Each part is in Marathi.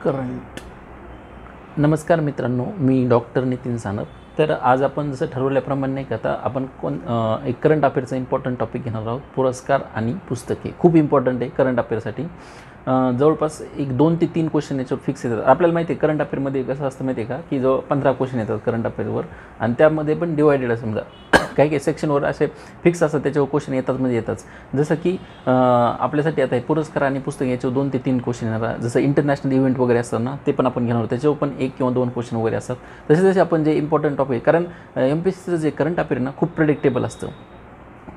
करंट. नमस्कार मित्रांनो, मी डॉक्टर नितीन सानप. तर आज आपण जसं ठरवल्याप्रमाणे नाही का, आता आपण एक करंट अफेअरचा इम्पॉर्टंट टॉपिक घेणार आहोत. पुरस्कार आणि पुस्तके खूप इम्पॉर्टंट आहे करंट अफेअरसाठी. जवळपास एक 2 ते 3 क्वेश्चन याच्यावर फिक्स येतात. आपल्याला माहिती आहे करंट अफेअरमध्ये कसं असतं माहिती आहे का, की जवळ 15 क्वेश्चन येतात करंट अफेअरवर, आणि त्यामध्ये पण डिवायडेड आहे. समजा काही काही सेक्शनवर असे फिक्स असतात, त्याच्यावर क्वेश्चन येतात म्हणजे येतात. जसं की आपल्यासाठी आता हे पुरस्कार आणि पुस्तक याच्यावर 2 ते 3 क्वेश्चन येणार. जसं इंटरनॅशनल इव्हेंट वगैरे असतात ना, ते पण आपण घेणार आहोत, त्याच्यावर पण 1 किंवा 2 क्वेश्चन वगैरे असतात. तसे आपण जे इम्पॉर्टंट टॉपिक, कारण MPSCचं जे करंट अफेअर ना खूप प्रेडिक्टेबल असतं,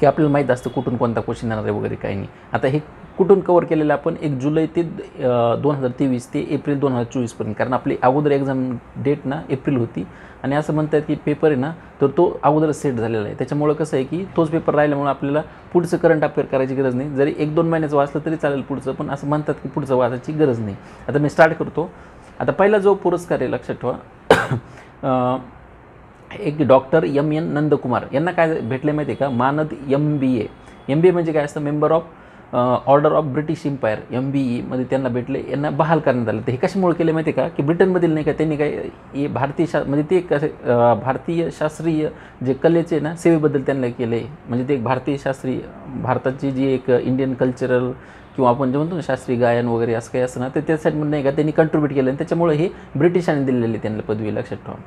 की आपल्याला माहीत असतं कुठून कोणता क्वेश्चन येणार आहे वगैरे काही नाही. आता हे कुठून कवर केलेलं आपण 1 जुलै ते 2023 ते एप्रिल 2024पर्यंत, कारण आपली अगोदर एक्झाम डेट ना एप्रिल होती, आणि असं म्हणतात की पेपर आहे ना तर तो अगोदर सेट झालेला आहे. त्याच्यामुळं कसं आहे की तोच पेपर राहिल्यामुळे आपल्याला पुढचं करंट अफेअर करायची गरज नाही. जरी 1-2 महिन्याचं वाचलं तरी चालेल पुढचं, पण असं म्हणतात की पुढचं वाचायची गरज नाही. आता मी स्टार्ट करतो. आता पहिला जो पुरस्कार आहे लक्षात ठेवा, एक डॉक्टर M.N. नंदकुमार यांना काय भेटले माहिती आहे का, मानद MBA. MBA म्हणजे काय असतं, member of order of British empire, MBE मध्ये त्यांना भेटले. यांना बहाल करण्यात आलं. तर हे कशामुळे केले माहिती आहे का, की ब्रिटनमधील नाही का त्यांनी काय हे भारतीय म्हणजे ते कसे भारतीय शास्त्रीय जे कलेचे ना सेवेबद्दल त्यांना केले. म्हणजे ते एक भारतीय शास्त्रीय, भारताची जी एक इंडियन कल्चरल किंवा आपण जे म्हणतो ना शास्त्रीय गायन वगैरे असं काही असतं ना, तर त्यासाठी नाही का त्यांनी कंट्रीब्यूट केलं, आणि त्याच्यामुळे हे ब्रिटिशांनी दिलेली त्यांना पदवी. लक्षात ठेवा,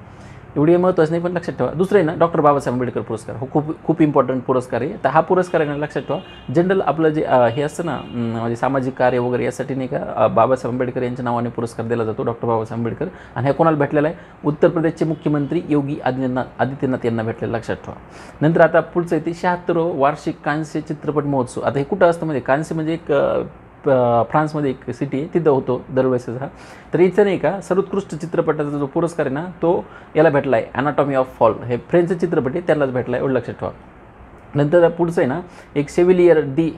एवढी महत्त्वाचं नाही पण लक्षात ठेवा. दुसरं आहे ना डॉक्टर बाबासाहेब आंबेडकर पुरस्कार. हो, खूप इम्पॉर्टंट पुरस्कार आहे. तर हा पुरस्कार आहे ना लक्षात ठेवा, जनरल आपलं जे हे असतं ना, म्हणजे सामाजिक कार्य वगैरे यासाठी नाही का बाबासाहेब आंबेडकर यांच्या नावाने पुरस्कार दिला जातो, डॉक्टर बाबासाहेब आंबेडकर. आणि हा कोणाला भेटलेला आहे, उत्तर प्रदेशचे मुख्यमंत्री योगी आदित्यनाथ यांना भेटलेला. लक्षात ठेवा. नंतर आता पुढचं आहे ते 76वं वार्षिक कांस्य चित्रपट महोत्सव. आता हे कुठं असतं म्हणजे कांस्य म्हणजे एक फ्रान्समध्ये एक सिटी आहे, तिथं होतो दरवेळेस हा. तर इथं नाही का सर्वोत्कृष्ट चित्रपटाचा जो पुरस्कार आहे ना तो याला भेटला आहे, ॲनाटॉमी ऑफ फॉल. हे फ्रेंच चित्रपट आहे, त्यालाच भेटला आहे, एवढं लक्षात ठेवा. नंतर पुढचं आहे ना एक chevalier the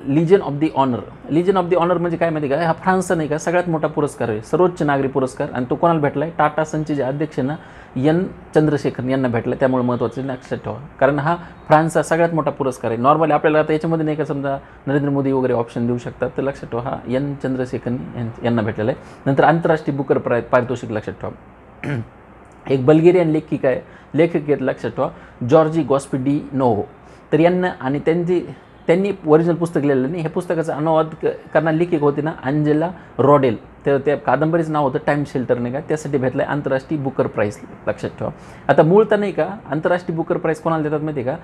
legion of the honour. Legion of the honour म्हणजे काय माहिती का, हा फ्रान्सचा नाही का सगळ्यात मोठा पुरस्कार आहे, सर्वोच्च नागरी पुरस्कार. आणि तो कोणाला भेटला आहे, टाटा सनचे जे अध्यक्ष ना N. चंद्रशेखर यांना भेटला. त्यामुळे महत्त्वाचं लक्षात ठेवा, कारण हा फ्रान्सचा सगळ्यात मोठा पुरस्कार आहे. नॉर्मली आपल्याला आता याच्यामध्ये नाही का समजा नरेंद्र मोदी वगैरे ऑप्शन देऊ शकतात, तर लक्षात ठेवा हा N. चंद्रशेखर यांना भेटलेला आहे. नंतर आंतरराष्ट्रीय बुकर पारितोषिक. लक्षात ठेवा, एक बल्गेरियन लेखक आहेत लक्षात ठेवा, जॉर्जी गॉस्पिडिनोव्ह. तर यांना आणि त्यांनी ओरिजिनल पुस्तक लिहिलेलं नाही, हे पुस्तकाचा अनुवाद करणारे लेखक होते ना अंजेला रॉडेल. तर त्या कादंबरीचं नाव होतं टाईम शेल्टर नाही का, त्यासाठी भेटलं आहे आंतरराष्ट्रीय बुकर प्राईज. लक्षात ठेवा. आता मूळतः नाही का आंतरराष्ट्रीय बुकर प्राईज कोणाला देतात माहिती आहे का,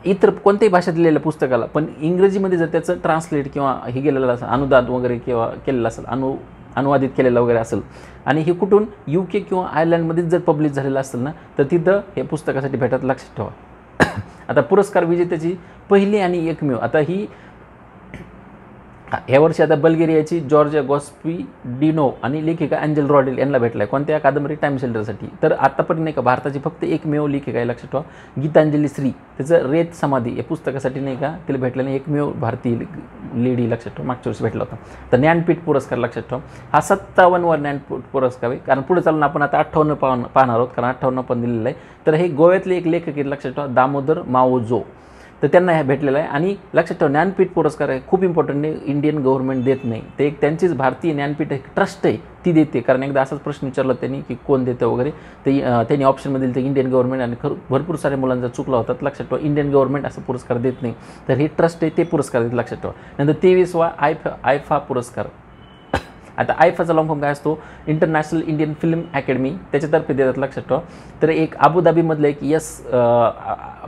इतर कोणत्याही भाषेत लिहिलेल्या पुस्तकाला, पण इंग्रजीमध्ये जर त्याचं ट्रान्सलेट किंवा हे गेलेलं असेल, अनुवाद वगैरे किंवा केलेलं असेल, अनुवादित केलेलं वगैरे असेल, आणि हे कुठून UK किंवा आयर्लंडमध्येच जर पब्लिश झालेलं असेल ना, तर तिथं हे पुस्तकासाठी भेटत. लक्षात ठेवा. आता पुरस्कार विजेत्याची पहिली आणि एकमेव, आता ही ह्या वर्षी आता बल्गेरियाची जॉर्जिया गॉस्पिडिनोव्ह आणि लेखिका अँजेल रॉडेल यांना भेटला आहे. कोणत्या कादंबरी, टाईम शेल्टरसाठी. तर आत्तापर्यंत नाही का भारताची फक्त एकमेव लेखिका आहे. लक्षात ठेवा, गीतांजली श्री. त्याचं रेत समाधी या पुस्तकासाठी नाही का तिला भेटल्याने एकमेव भारतीय लेडी. लक्षात ठेवा, मागच्या वर्षी भेटला होता. तर ज्ञानपीठ पुरस्कार. लक्षात ठेवा, हा 57वा ज्ञानपीठ पुरस्कार आहे, कारण पुढे चालून आपण आता 58 पाहणार आहोत, कारण 58 पण दिलेलं आहे. तर हे गोव्यातले एक लेखक आहेत. लक्षात ठेवा, दामोदर माओजो. तर त्यांना हे भेटलेलं आहे. आणि लक्षात ठेवा, ज्ञानपीठ पुरस्कार आहे खूप इम्पॉर्टंट आहे, इंडियन गव्हर्नमेंट देत नाही, ते एक त्यांचीच भारतीय ज्ञानपीठ एक ट्रस्ट आहे ती देते. कारण एकदा असाच प्रश्न विचारला त्यांनी की कोण देतं वगैरे, ते त्यांनी ऑप्शनमध्ये दिलं ते इंडियन गव्हर्नमेंट, आणि भरपूर साऱ्या मुलांचा चुकला होतात. लक्षात ठेवा, इंडियन गव्हर्नमेंट असं पुरस्कार देत नाही, तर हे ट्रस्ट आहे ते पुरस्कार देत. लक्षात ठेवा. नंतर 23वा आयफा पुरस्कार. आता आयफाचा लॉंग फॉर्म काय असतो, इंटरनॅशनल इंडियन फिल्म अकॅडमी, त्याच्यातर्फे देतात. लक्षात ठेवा. तर एक अबुधाबीमधलं एक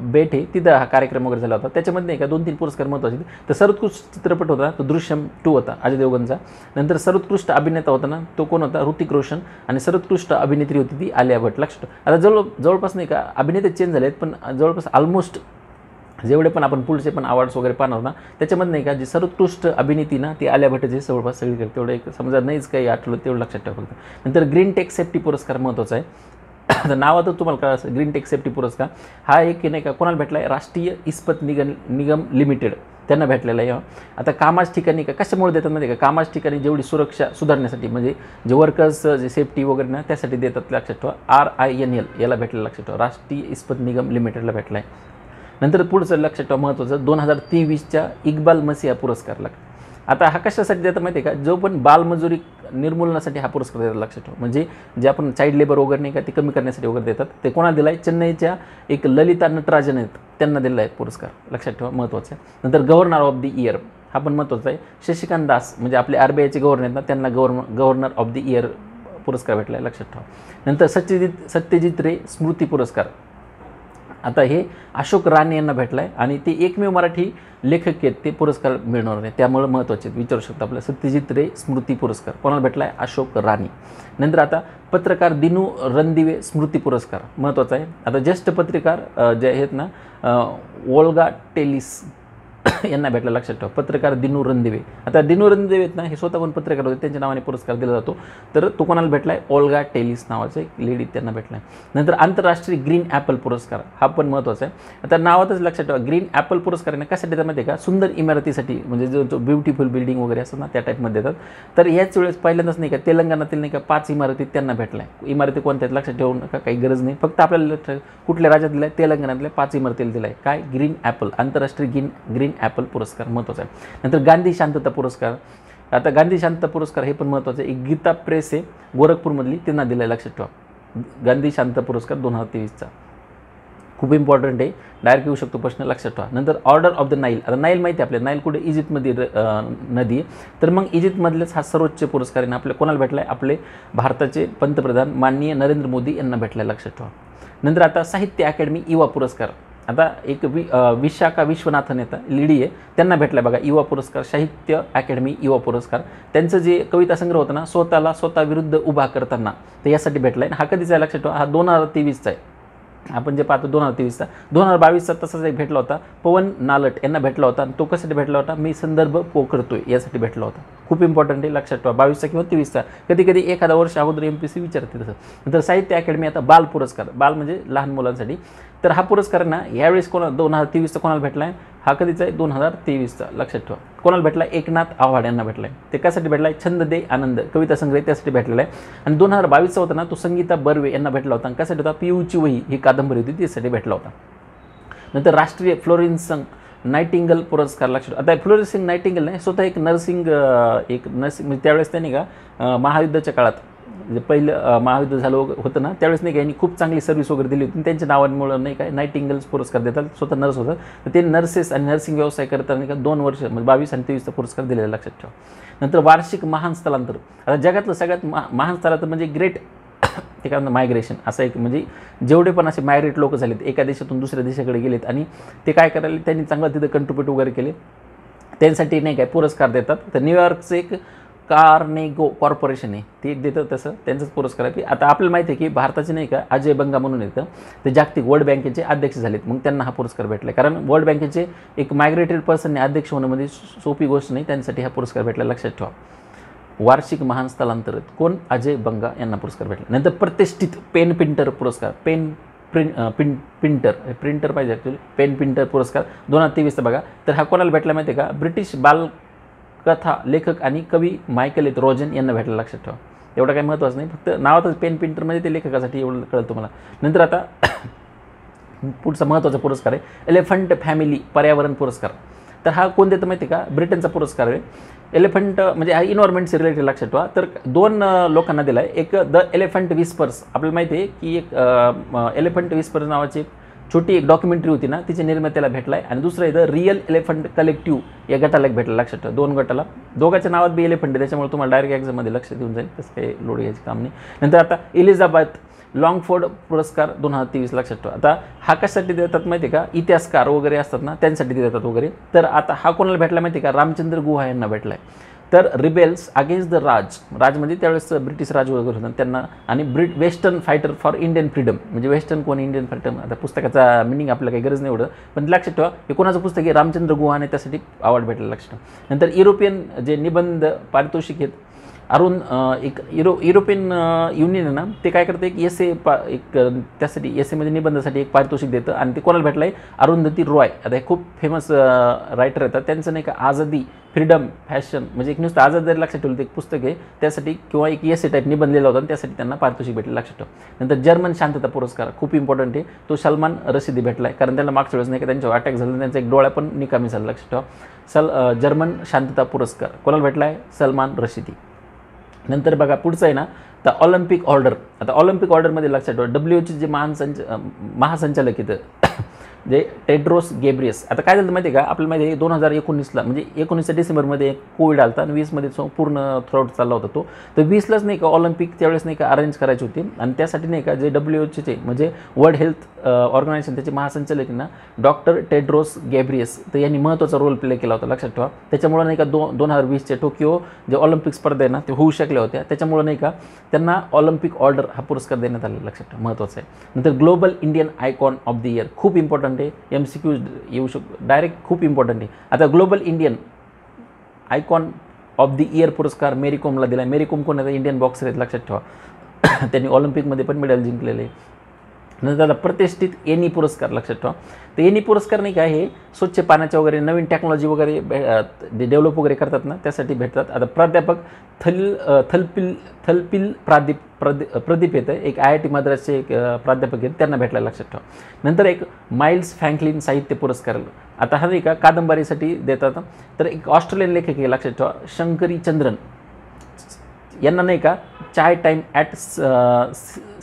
बेट आहे, तिथं हा कार्यक्रम वगैरे झाला होता. त्याच्यामध्ये नाही का 2-3 पुरस्कार महत्त्वाचे. तर सर्वोत्कृष्ट चित्रपट होता तो दृश्यम 2 होता, अजय देवगनचा. नंतर सर्वोत्कृष्ट अभिनेता होता ना तो कोण होता, ऋतिक रोशन. आणि सर्वोत्कृष्ट अभिनेत्री होती ती आलिया भट. लक्षात ठेवा. आता जवळपास नाही का अभिनेते चेंज झाले आहेत, पण जवळपास ऑलमोस्ट जेवढे पण आपण पुढचे पण अवॉर्ड्स वगैरे पाहणार ना, त्याच्यामध्ये नाही का जी सर्वोत्कृष्ट अभिनेती ना ती आलिया भटची जवळपास सगळी करते. तेवढं एक समजा नाहीच काही आठवलं तेवढं लक्षात ठेवा फक्त. नंतर ग्रीन टेक सेफ्टी पुरस्कार महत्त्वाचा आहे. तर नावातच तुम्हाला काय असं ग्रीन टेक सेफ्टी पुरस्कार हा एक नाही का कोणाला भेटला आहे, राष्ट्रीय इस्पत निगम लिमिटेड त्यांना भेटलेला आहे. आता कामाच्या ठिकाणी का कशामुळे देतात म्हणजे का, कामाच्या ठिकाणी जेवढी सुरक्षा सुधारण्यासाठी, म्हणजे जे वर्कर्स जे सेफ्टी वगैरे ना त्यासाठी देतात. लक्षात ठेवा, RINL याला भेटलेलं. लक्षात ठेवा, राष्ट्रीय इस्पत निगम लिमिटेडला भेटला आहे. नंतर पुढचं लक्षात ठेवा महत्त्वाचं 2023च्या इक्बाल मसिहा पुरस्कार. आता हा कशासाठी देतात माहिती आहे का, जो पण बालमजुरी निर्मूलनासाठी हा पुरस्कार देतात, लक्षात ठेवा. म्हणजे जे आपण चाइल्ड लेबर वगैरे नाही का ते कमी करण्यासाठी वगैरे देतात, ते कोणाला दिला आहे, चेन्नईच्या एक ललिता नटराजन आहेत त्यांना दिला आहे पुरस्कार, लक्षात ठेवा, महत्त्वाचं आहे. नंतर गव्हर्नर ऑफ द इयर हा पण महत्त्वाचा आहे. शशिकांत दास म्हणजे आपले RBIचे गव्हर्नर आहेत ना, त्यांना गव्हर्नर ऑफ द इयर पुरस्कार भेटला आहे, लक्षात ठेवा. नंतर सत्यजित रे स्मृती पुरस्कार, आता हे अशोक राणे यांना भेटला आहे आणि ते एकमेव मराठी लेखक आहेत ते पुरस्कार मिळणार आहे, त्यामुळे महत्त्वाचे विचारू शकतो. आपल्या सत्यजित रे स्मृती पुरस्कार कोणाला भेटला आहे, अशोक राणे. नंतर आता पत्रकार दिनू रणदिवे स्मृती पुरस्कार महत्त्वाचा आहे. आता ज्येष्ठ पत्रकार जे आहेत ना, ओल्गा टेलिस यांना भेटला, लक्षात ठेवा. पत्रकार दिनू रणदिवे, आता दिनू रणदिवे आहेत ना, हे स्वतः पण पत्रकार होते, त्यांच्या नावाने पुरस्कार दिला जातो. तर तो कोणाला भेटला आहे, ओल्गा टेलिस नावाचं एक लेडी त्यांना भेटला आहे. नंतर आंतरराष्ट्रीय ग्रीन ॲपल पुरस्कार हा पण महत्त्वाचा आहे. आता नावातच लक्षात ठेवा, ग्रीन ॲपल पुरस्कार आहे ना कशासाठी देतात माहिती आहे का, सुंदर इमारतीसाठी, म्हणजे जो ब्युटिफुल बिल्डिंग वगैरे असतं ना त्या टाईपमध्ये देतात. तर याच वेळेस पहिल्यांदाच नाही का तेलंगणातील नाही का 5 इमारती त्यांना भेटल्या आहे. इमारती कोणत्या आहेत लक्षात ठेवू नका, काही गरज नाही, फक्त आपल्याला कुठल्या राज्यात दिला आहे, तेलंगणातल्या 5 इमारतीला दिला आहे. काय, ग्रीन ॲपल, आंतरराष्ट्रीय ग्रीन ॲपल पुरस्कार महत्त्वाचा आहे. नंतर गांधी शांतता पुरस्कार, आता गांधी शांतता पुरस्कार हे पण महत्त्वाचं आहे. एक गीता प्रेस आहे गोरखपूरमधली, त्यांना दिला आहे, लक्षात ठेवा. गांधी शांतता पुरस्कार 2023चा खूप इम्पॉर्टंट आहे, डायरेक्ट येऊ शकतो प्रश्न, लक्षात ठेवा. नंतर ऑर्डर ऑफ द नाईल, आता नाईल माहिती आहे आपल्याला, नाईल कुठे, इजिप्तमध्ये नदी आहे. तर मग इजिप्तमधलेच हा सर्वोच्च पुरस्कार आहे आपल्या कोणाला भेटला आहे, आपले भारताचे पंतप्रधान माननीय नरेंद्र मोदी यांना भेटला आहे, लक्षात ठेवा. नंतर आता साहित्य अकॅडमी युवा पुरस्कार, आता एक विशाखा विश्वनाथन येतं लेडी आहे, त्यांना भेटला बघा युवा पुरस्कार, साहित्य अकॅडमी युवा पुरस्कार. त्यांचं जे कविता संग्रह होतं ना, स्वतः विरुद्ध उभा करताना, तर यासाठी भेटला आहे. हा कधीचा आहे लक्षात ठेवा, हा 2023चा आहे. आपण जे पाहतो 2023चा, 2022चा तसाच एक भेटला होता, पवन नालट यांना भेटला होता. आणि तो कशासाठी भेटला होता, मी संदर्भ पोखरतोय यासाठी भेटला होता. खूप इम्पॉर्टंट आहे, लक्षात ठेवा. 22चा किंवा 23चा, कधी एखादा वर्ष अगोदर MPSC विचारते तसं. नंतर साहित्य अकॅडमी, आता बाल पुरस्कार, बाल म्हणजे लहान मुलांसाठी. तर हा पुरस्कार ना यावेळेस 2023चा कोणाला भेटला आहे, हा कधीचा आहे, 2023चा, लक्षात ठेवा. कोणाला भेटला, एकनाथ आव्हाड यांना भेटला आहे. ते कशासाठी भेटला आहे, छंद दे आनंद कविता संग्रह त्यासाठी भेटलेला आहे. आणि 2022चा होता ना, तो संगीता बर्वे यांना भेटला होता. कशासाठी होता, पियूची वही ही कादंबरी होती त्यासाठी भेटला होता. नंतर राष्ट्रीय फ्लोरेन्स नायटिंगल पुरस्कार, लक्षात. आता फ्लोरेन्स नायटिंगल नाही, स्वतः एक नर्सिंग म्हणजे त्यावेळेस त्यांनी का महायुद्धाच्या काळात, जे पहिलं महायुद्ध झालं होतं ना त्यावेळेस नाही का यांनी खूप चांगली सर्व्हिस वगैरे दिली होती. त्यांच्या नावांमुळे नाही काय नायटिंगल्स पुरस्कार देतात, स्वतः नर्स होतं. तर ते नर्सेस आणि नर्सिंग व्यवसाय करताना नाही का 2 वर्ष म्हणजे 22 आणि 23चा पुरस्कार दिलेला, लक्षात ठेवा. नंतर वार्षिक महान स्थलांतर, आता जगातलं सगळ्यात महान स्थलांतर म्हणजे ग्रेट ते काय म्हणतात मायग्रेशन, असं एक म्हणजे जेवढे पण असे मायग्रेट लोक झालेत, एका देशातून दुसऱ्या देशाकडे गेलेत आणि ते काय करायला त्यांनी चांगलं तिथं कंट्रीब्यूट वगैरे केले, त्यांसाठी नाही काय पुरस्कार देतात. तर न्यूयॉर्कचं एक कार्नेगो कॉर्पोरेशन आहे ते देतं तसं त्यांचाच पुरस्कार आहे. आता आपल्याला माहिती आहे की भारताचे नाही का अजय बंगा म्हणून येतं, ते जागतिक वर्ल्ड बँकेचे अध्यक्ष झालेत, मग त्यांना हा पुरस्कार भेटला. कारण वर्ल्ड बँकेचे एक मायग्रेटेड पर्सनने अध्यक्ष होणं म्हणजे सोपी गोष्ट नाही, त्यांच्यासाठी हा पुरस्कार भेटला, लक्षात ठेवा. वार्षिक महान स्थलांतरित कोण, अजय बंगा यांना पुरस्कार भेटला. नंतर प्रतिष्ठित पेन पिंटर पुरस्कार, प्रिंटर पाहिजे ॲक्च्युली, पेन पिंटर पुरस्कार 2023चा बघा. तर हा कोणाला भेटला माहिती आहे का, ब्रिटिश बालकथा लेखक आणि कवी मायकेल रोजन यांना भेटला, लक्षात ठेवा. एवढं काही महत्त्वाचं नाही, फक्त नावातच पेन पिंटर म्हणजे ते लेखकासाठी एवढं कळलं तुम्हाला. नंतर आता पुढचा महत्त्वाचा पुरस्कार आहे एलिफंट फॅमिली पर्यावरण पुरस्कार. तर हा कोण देतं माहिती आहे का, ब्रिटनचा पुरस्कार आहे. एलिफंट म्हणजे हा इन्व्हायरमेंटशी रिलेटेड, लक्षात ठेवा. तर 2 लोकांना दिला आहे. एक द एलिफंट विस्पर्स, आपल्याला माहिती आहे की एक एलिफंट विस्पर्स नावाची छोटी एक डॉक्युमेंटरी होती ना, तिच्या निर्मात्याला भेटला आहे. आणि दुसरं आहे द रिअल एलिफंट कलेक्टिव्ह या गटाला एक भेटला, लक्षात ठेवा. 2 गटाला, दोघांच्या नावात बी एलिफंट आहे, त्याच्यामुळे तुम्हाला डायरेक्ट एक्झाममध्ये लक्ष देऊन जाईल, तसं काही लोड घ्यायचं काम नाही. नंतर आता एलिझाबेथ लॉंगफोर्ड पुरस्कार 2023, लक्षात ठेवा. आता हा कशासाठी देतात माहिती आहे का, इतिहासकार वगैरे असतात ना त्यांच्यासाठी देतात वगैरे. तर आता हा कोणाला भेटला माहिती आहे का, रामचंद्र गुहा यांना भेटला आहे. तर रिबेल्स अगेन्स्ट द राज म्हणजे त्यावेळेस ब्रिटिश राज वगैरे होतं त्यांना, आणि western fighter for Indian freedom म्हणजे वेस्टर्न कोण इंडियन फ्रीडम. आता पुस्तकाचा मिनिंग आपल्याला काही गरज नाही एवढं, पण लक्षात ठेवा हे कोणाचं पुस्तक आहे, रामचंद्र गुहा, आणि त्यासाठी अवॉर्ड भेटला, लक्षात ठेवा. नंतर युरोपियन जे निबंध पारितोषिक आहेत अरुण एक युरोपियन युनियन आहे ना, ते काय करतं, एक एसे त्यासाठी एसेमध्ये निबंधासाठी एक पारितोषिक देतं आणि ते कोणाला भेटलं आहे, अरुंधती रॉय. आता हे खूप फेमस रायटर येतात, त्यांचं नाही का आझादी, फ्रीडम, फॅशन, म्हणजे एक नुसतं आझादी लक्षात ठेवलं, ते एक पुस्तक आहे त्यासाठी, किंवा एक एसे टाईप निबंध लिहिला होता आणि त्यासाठी त्यांना पारितोषिक भेटलं, लक्षात ठेवा. नंतर जर्मन शांतता पुरस्कार खूप इम्पॉर्टंट आहे, तो सलमान रशिदी भेटला आहे, कारण त्यांना मागच्या वेळेस नाही का त्यांच्यावर अटॅक झाला, त्यांचा एक डोळा पण निकामी झाला, लक्षात ठेवा. जर्मन शांतता पुरस्कार कोणाला भेटला आहे, सलमान रशिदी. नंतर बघा पुढचं आहे ना, तर ऑलिम्पिक ऑर्डर. आता ऑलिम्पिक ऑर्डरमध्ये लक्षात ठेवा, WHO जे महासंचालक आहेत जे टेड्रोस गेब्रियस. आता काय झालं माहिती आहे का, आपल्याला माहिती आहे 2019ला, म्हणजे 19 डिसेंबरमध्ये कोविड आला आणि 20मध्ये पूर्ण थ्रोआउट चालला होता तो. तर 20लाच नाही का ऑलिम्पिक त्यावेळेस नाही का अरेंज करायची होती आणि त्यासाठी नाही का जे WHOचे म्हणजे वर्ल्ड हेल्थ ऑर्गनायझेशन त्याचे महासंचालक ना डॉक्टर टेड्रोस गेब्रियस, तर यांनी महत्त्वाचा रोल प्ले केला होता, लक्षात ठेवा. त्याच्यामुळे नाही का 2020चे टोकियो जे ऑलिम्पिक स्पर्धा आहे ना ते होऊ शकल्या होत्या, त्याच्यामुळे नाही का त्यांना ऑलिम्पिक ऑर्डर हा पुरस्कार देण्यात आला, लक्षात ठेवा, महत्त्वाचं आहे. नंतर global Indian icon of the year खूप इम्पॉर्टंट आहे, MCQ येऊ शकतो डायरेक्ट, खूप इम्पॉर्टंट आहे. आता global Indian icon of the year पुरस्कार मेरी कोमला दिला आहे. मेरी कोम कोण आहे, इंडियन बॉक्सर आहेत, लक्षात ठेवा. त्यांनी ऑलिम्पिकमध्ये पण मेडल जिंकलेले आहे. नंतर प्रतिष्ठित एनी पुरस्कार, लक्षात ठेवा. तर एनी पुरस्कार नाही का हे स्वच्छ पाण्याच्या वगैरे नवीन टेक्नॉलॉजी वगैरे डेव्हलप वगैरे करतात ना त्यासाठी भेटतात. आता प्राध्यापक थलपिल प्रदीप येतं, एक IIT मद्रासचे एक प्राध्यापक आहेत, त्यांना भेटला, लक्षात ठेवा. नंतर एक माइल्स फ्रँकलिन साहित्य पुरस्कार. आता हा नाही का कादंबरीसाठी देतात. तर एक ऑस्ट्रेलियन लेखक आहे, लक्षात ठेवा, शंकरी चंद्रन, यांना नाही का चाय टाईम ॲट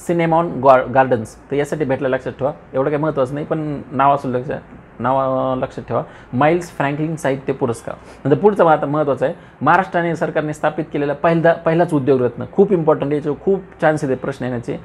सिनेमॉन गार्डन्स, तर यासाठी भेटला, लक्षात ठेवा. एवढं काही महत्त्वाचं नाही, पण नाव असं लक्षात ठेवा, माइल्स फ्रँकलिन साहित्य पुरस्कार. नंतर पुढचा आता महत्त्वाचा आहे, महाराष्ट्र सरकारने स्थापित केलेला पहिलाच उद्योगरत्न, खूप इम्पॉर्टंट आहे, याच्यावर खूप चान्सेस आहेत प्रश्न येण्याचे,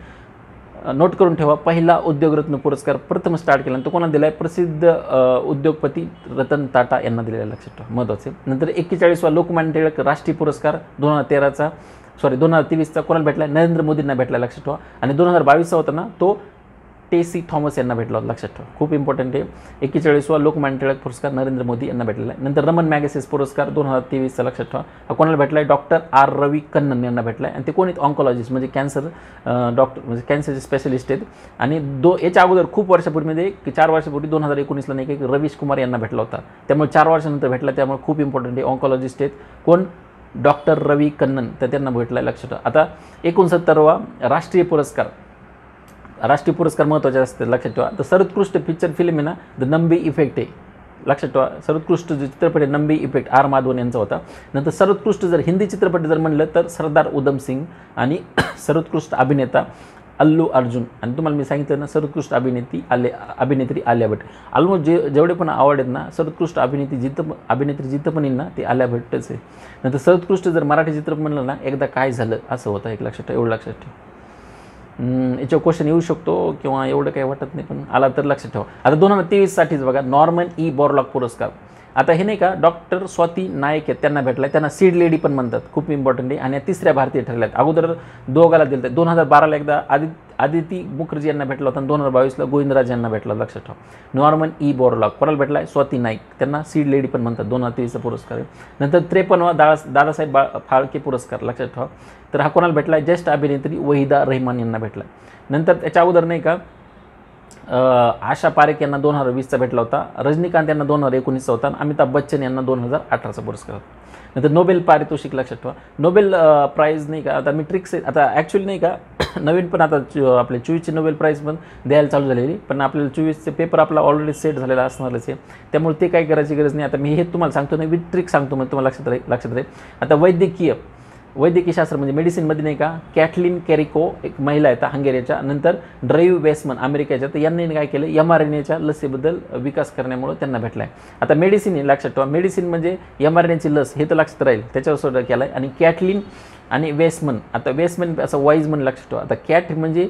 नोट करून ठेवा. पहिला उद्योगरत्न पुरस्कार प्रथम स्टार्ट केला तो कोणाला दिला आहे, प्रसिद्ध उद्योगपती रतन टाटा यांना दिलेला, लक्षात ठेवा, महत्त्वाचे. नंतर 41वा लोकमान्य टिळक राष्ट्रीय पुरस्कार 2023चा कोणाला भेटला, नरेंद्र मोदींना भेटला, लक्षात ठेवा. आणि 2022चा होता ना तो टेसी थॉमस यांना भेटला होता, लक्षात ठेवा, खूप इम्पॉर्टंट आहे. 41वा लोकमान्य टिळक पुरस्कार नरेंद्र मोदी यांना भेटलेला आहे. नंतर रमन मॅगसेस पुरस्कार 2023चा, लक्षात ठेवा, हा कोणाला भेटला आहे, डॉक्टर R रवी कन्नन यांना भेटला आहे. आणि ते कोण आहेत, ऑन्कॉलॉजिस्ट, म्हणजे कॅन्सर डॉक्टर, म्हणजे कॅन्सरचे स्पेशलिस्ट आहेत. आणि याच्या अगोदर खूप वर्षापूर्वी 4 वर्षापूर्वी 2019ला नाही का रवीश कुमार यांना भेटला होता, त्यामुळे 4 वर्षानंतर भेटला, त्यामुळे खूप इम्पॉर्टंट आहे. ऑन्कॉलॉजिस्ट आहेत कोण, डॉक्टर रवी कन्नन, तर त्यांना भेटला, लक्षात ठेवा. आता 69वा राष्ट्रीय पुरस्कार महत्त्वाचे असते, लक्षात ठेवा. तर सर्वोत्कृष्ट पिक्चर फिल्म आहे ना द नंबी इफेक्ट आहे, लक्षात ठेवा. सर्वोत्कृष्ट जो चित्रपट आहे नंबी इफेक्ट R माधवन यांचा होता. नंतर सर्वोत्कृष्ट जर हिंदी चित्रपट जर म्हणलं तर सरदार उधम सिंग. आणि सर्वोत्कृष्ट अभिनेता अल्लू अर्जुन. आणि तुम्हाला मी सांगितलं ना सर्वोत्कृष्ट अभिनेत्री आलिया भट्ट. ऑलमोस्ट जेवढे पण अवॉर्ड आहेत ना सर्वोत्कृष्ट अभिनेत्री जिथं पण येईल ना ते आलिया भट्टच आहे. नंतर सर्वोत्कृष्ट जर मराठी चित्रपट म्हणलं ना एकदा काय झालं असं होतं, एक लक्षात ठेवा, एवढं लक्षात ठेवा. याच्यावर क्वेश्चन येऊ शकतो किंवा एवढं काही वाटत नाही, पण आला तर लक्षात ठेवा. आता 2023साठीच बघा नॉर्मन E बोरलॉग पुरस्कार. आता हे नाही का डॉक्टर स्वाती नाईक आहेत, त्यांना भेटला आहे, त्यांना सीड लेडी पण म्हणतात, खूप इम्पॉर्टंट आहे. आणि तिसऱ्या भारतीय ठरल्या आहेत, अगोदर दोघाला दिलं आहे. 2012ला एकदा आदिती मुखर्जी यांना भेटला होता आणि 2022ला गोविंदराज यांना भेटला, लक्षात ठेवा. नॉर्मन E बोरलॉग कोणाला भेटला आहे, स्वाती नाईक, त्यांना सीड लेडी पण म्हणतात, 2023चा पुरस्कार आहे. नंतर 53वा दादासाहेब फाळके पुरस्कार, लक्षात ठेवा. तर हा कोणाला भेटला आहे, ज्येष्ठ अभिनेत्री वहिदा रहमान यांना भेटला. नंतर त्याच्या अगोदर नाही का आशा पारेख यांना 2020चा भेटला होता, रजनीकांत यांना 2019चा होता आणि अमिताभ बच्चन यांना 2018चा पुरस्कार होता. नंतर नोबेल पारितोषिक, लक्षात ठेवा. नोबेल प्राईज नाही का, आता मी ट्रिक्स आता ॲक्च्युली नाही का नवीन पण आता आपले 24ची नोबेल प्राईज पण द्यायला चालू झालेली, पण आपल्याला 24चे पेपर आपला ऑलरेडी सेट झालेला असणारच आहे, त्यामुळे ते काही करायची गरज नाही. आता मी हे तुम्हाला सांगतो ना विथ ट्रिक सांगतो, मग तुम्हाला लक्षात राहील. आता वैद्यकीय शास्त्र म्हणजे मेडिसिनमध्ये नाही का कॅथलीन कॅरिको एक महिला आहेत हंगेरीच्या, नंतर ड्राईव्ह वेसमन अमेरिकेच्या, तर यांनी काय केलं mRNAच्या लसीबद्दल विकास करण्यामुळे त्यांना भेटला आहे. आता मेडिसिन हे लक्षात ठेवा, मेडिसिन म्हणजे mRNAची लस हे तर लक्षात राहील, त्याच्यावर सुद्धा केला आहे. आणि कॅथलीन आणि वेसमन, आता वेसमन असं वाईज म्हणून लक्षात ठेवा. आता कॅट म्हणजे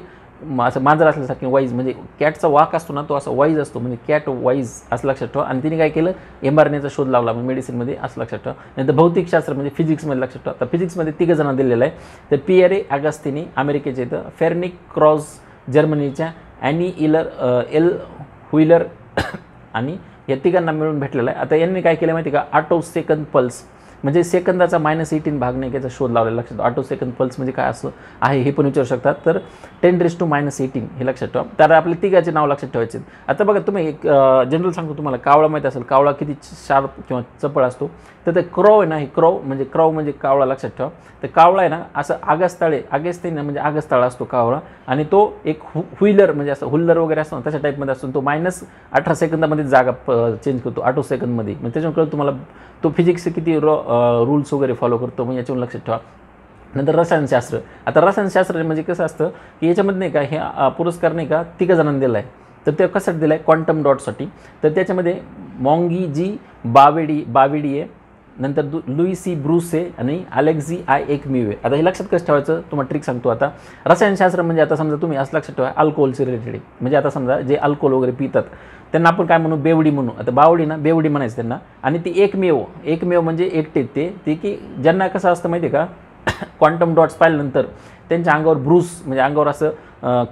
असं मांजर असल्यासारखे, वाईज म्हणजे कॅटचा वाक असतो ना तो असा वाईज असतो, म्हणजे कॅट वाईज असं लक्षात ठेवा. आणि तिने काय केलं mRNAचा शोध लावला म्हणजे मेडिसिनमध्ये, असं लक्षात ठेवा. नंतर भौतिकशास्त्र म्हणजे फिजिक्समध्ये लक्षात ठेवा. तर फिजिक्समध्ये 3 जणांना दिलेलं आहे, तर पिएरे अगस्तिनी अमेरिकेचे इथं, फेर्निक क्रॉस जर्मनीच्या, ॲनी एल व्हीलर आणि या 3 मिळून भेटलेलं आहे. आता यांनी काय केलं माहिती का, 8 सेकंद पल्स म्हणजे सेकंदाचा -18 भाग नाही याचा शोध लावलेला लक्षात. ऑटो सेकंद पल्स म्हणजे काय असं आहे हे पण विचारू शकतात. तर 10⁻⁻18 हे लक्षात ठेवा. तर आपले तिघाचे नाव लक्षात ठेवायचे. आता बघा तुम्ही एक जनरल सांगतो तुम्हाला, कावळा माहीत असेल, कावळा किती शार्प किंवा चपळ असतो. तर ते क्रॉव आहे ना, हे क्रॉव म्हणजे कावळा लक्षात ठेवा. तर कावळा आहे ना असं आगस्ताळे म्हणजे आगस्ताळा असतो कावळा, आणि तो एक व्हीलर म्हणजे असं हुल्लर वगैरे असतो ना तशा टाईपमध्ये असतो. तो -18 सेकंदामध्ये जागा चेंज करतो, ऑटो सेकंदमध्ये. म्हणजे त्याच्यामुळे तुम्हाला तो फिजिक्स किती रूल्स वगैरे फॉलो करतो, म्हणजे याच्यावर लक्षात ठेवा. नंतर रसायनशास्त्र. आता रसायनशास्त्र म्हणजे कसं असतं की याच्यामध्ये नाही का हे पुरस्कार नाही का 3 जणांना दिला आहे. तर ते कशासाठी दिला आहे, क्वांटम डॉटसाठी. तर त्याच्यामध्ये मॉन्गी जी बाविडी आहे, नंतर लुईसी ब्रूस आहे, आणि अलेक्झी एकमिव आहे. आता हे लक्षात कसं ठेवायचं तुम्हाला ट्रिक सांगतो. आता रसायनशास्त्र म्हणजे आता समजा तुम्ही असं लक्षात ठेवा, अल्कोहोलचे रिलेटेड. म्हणजे आता समजा जे अल्कोहोल वगैरे पितात त्यांना आपण काय म्हणू, बेवडी म्हणू. आता बावडी ना बेवडी म्हणायचं त्यांना. आणि ती एकमेव म्हणजे एकटे ते की ज्यांना कसं असतं माहिती आहे का, क्वांटम डॉट्स पाहिल्यानंतर त्यांच्या अंगावर ब्रूस म्हणजे अंगावर असं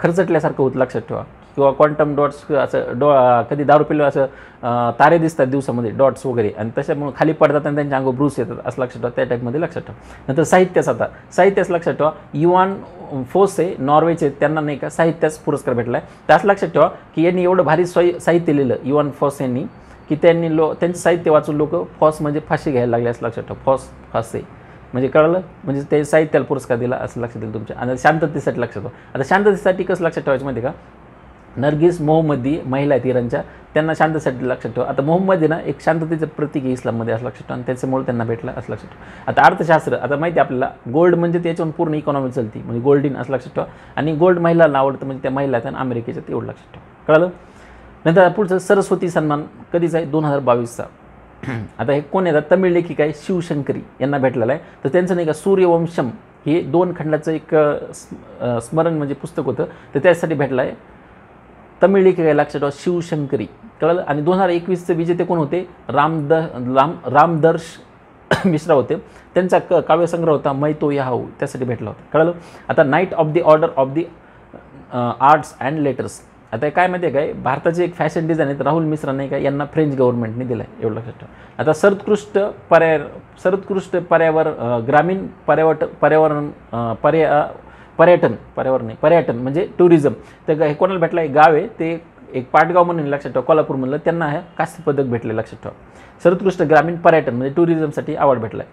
खरचटल्यासारखं होतं लक्षात ठेवा. किंवा क्वांटम डॉट्स असं कधी दारू पिलं असं तारे दिसतात दिवसामध्ये डॉट्स वगैरे, आणि त्याच्यामुळे खाली पडतात आणि त्यांच्या अंगावर ब्रूस येतात असं लक्षात ठेवा. त्या टाईपमध्ये लक्षात ठेवा. नंतर साहित्यास लक्षात ठेवा. युवान फोसे नॉर्वेचे, त्यांना नाही का साहित्यास पुरस्कार भेटला आहे. त्याच लक्षात ठेवा की यांनी एवढं भारी साहित्य लिहिलं युवान फॉस यांनी, की त्यांचं साहित्य वाचून लोक फॉस म्हणजे फाशी घ्यायला लागले असं लक्षात ठेवा. फासे म्हणजे कळलं, म्हणजे ते साहित्याला पुरस्कार दिला असं लक्षात येईल तुमच्या. आणि शांततेसाठी लक्षात ठेवा. आता शांततेसाठी कसं लक्षात ठेवायचं माहिती का, नर्गिस मोहम्मदी महिला आहेत इराणच्या, त्यांना शांततेसाठी लक्षात ठेवा. आता मोहम्मद आहे ना एक शांततेचं प्रतीक आहे इस्लाममध्ये असं लक्षात ठेवा, आणि त्याच्यामुळे त्यांना भेटलं असं लक्षात ठेवा. आता अर्थशास्त्र. आता माहिती आहे आपल्याला गोल्ड म्हणजे त्याच्यावर पूर्ण इकॉनॉमी चालती, म्हणजे गोल्डीन असं लक्षात ठेवा. आणि गोल्ड महिलांना आवडतं म्हणजे त्या महिला आहेत अमेरिकेच्या, तेवढं लक्षात ठेवा. कळलं. नंतर पुढचं सरस्वती सन्मान कधीचा आहे, 2022चा. आता हे कोण येतात, तमिळ लेखिका आहे शिवशंकरी, यांना भेटलेलं आहे. तर त्यांचं नाही का सूर्यवंशम हे 2 खंडाचं एक स्मरण म्हणजे पुस्तक होतं, तर त्यासाठी भेटलं आहे. तमिळ लेखिका लक्षात ठेवा शिवशंकरी. कळलं. आणि 2021चे विजेते कोण होते, रामदर्श मिश्रा होते. त्यांचा काव्यसंग्रह होता मै तो याहू, त्यासाठी भेटला होता. कळलं. आता night of the order of the arts and letters. आता काय माहिती आहे काय, भारताचे एक फॅशन डिझायनर आहेत राहुल मिश्रा नाही का, यांना फ्रेंच गव्हर्नमेंटने दिला आहे, एवढं लक्षात ठेवा. आता सर्वोत्कृष्ट ग्रामीण पर्यटन म्हणजे टुरिझम. तर हे कोणाला भेटलं आहे, गाव आहे ते एक पाटगाव म्हणून लक्षात ठेवा, कोल्हापूरमधलं, त्यांना हे कांस्य पदक भेटले लक्षात ठेवा. सर्वोत्कृष्ट ग्रामीण पर्यटन म्हणजे टुरिझमसाठी अवॉर्ड भेटला आहे.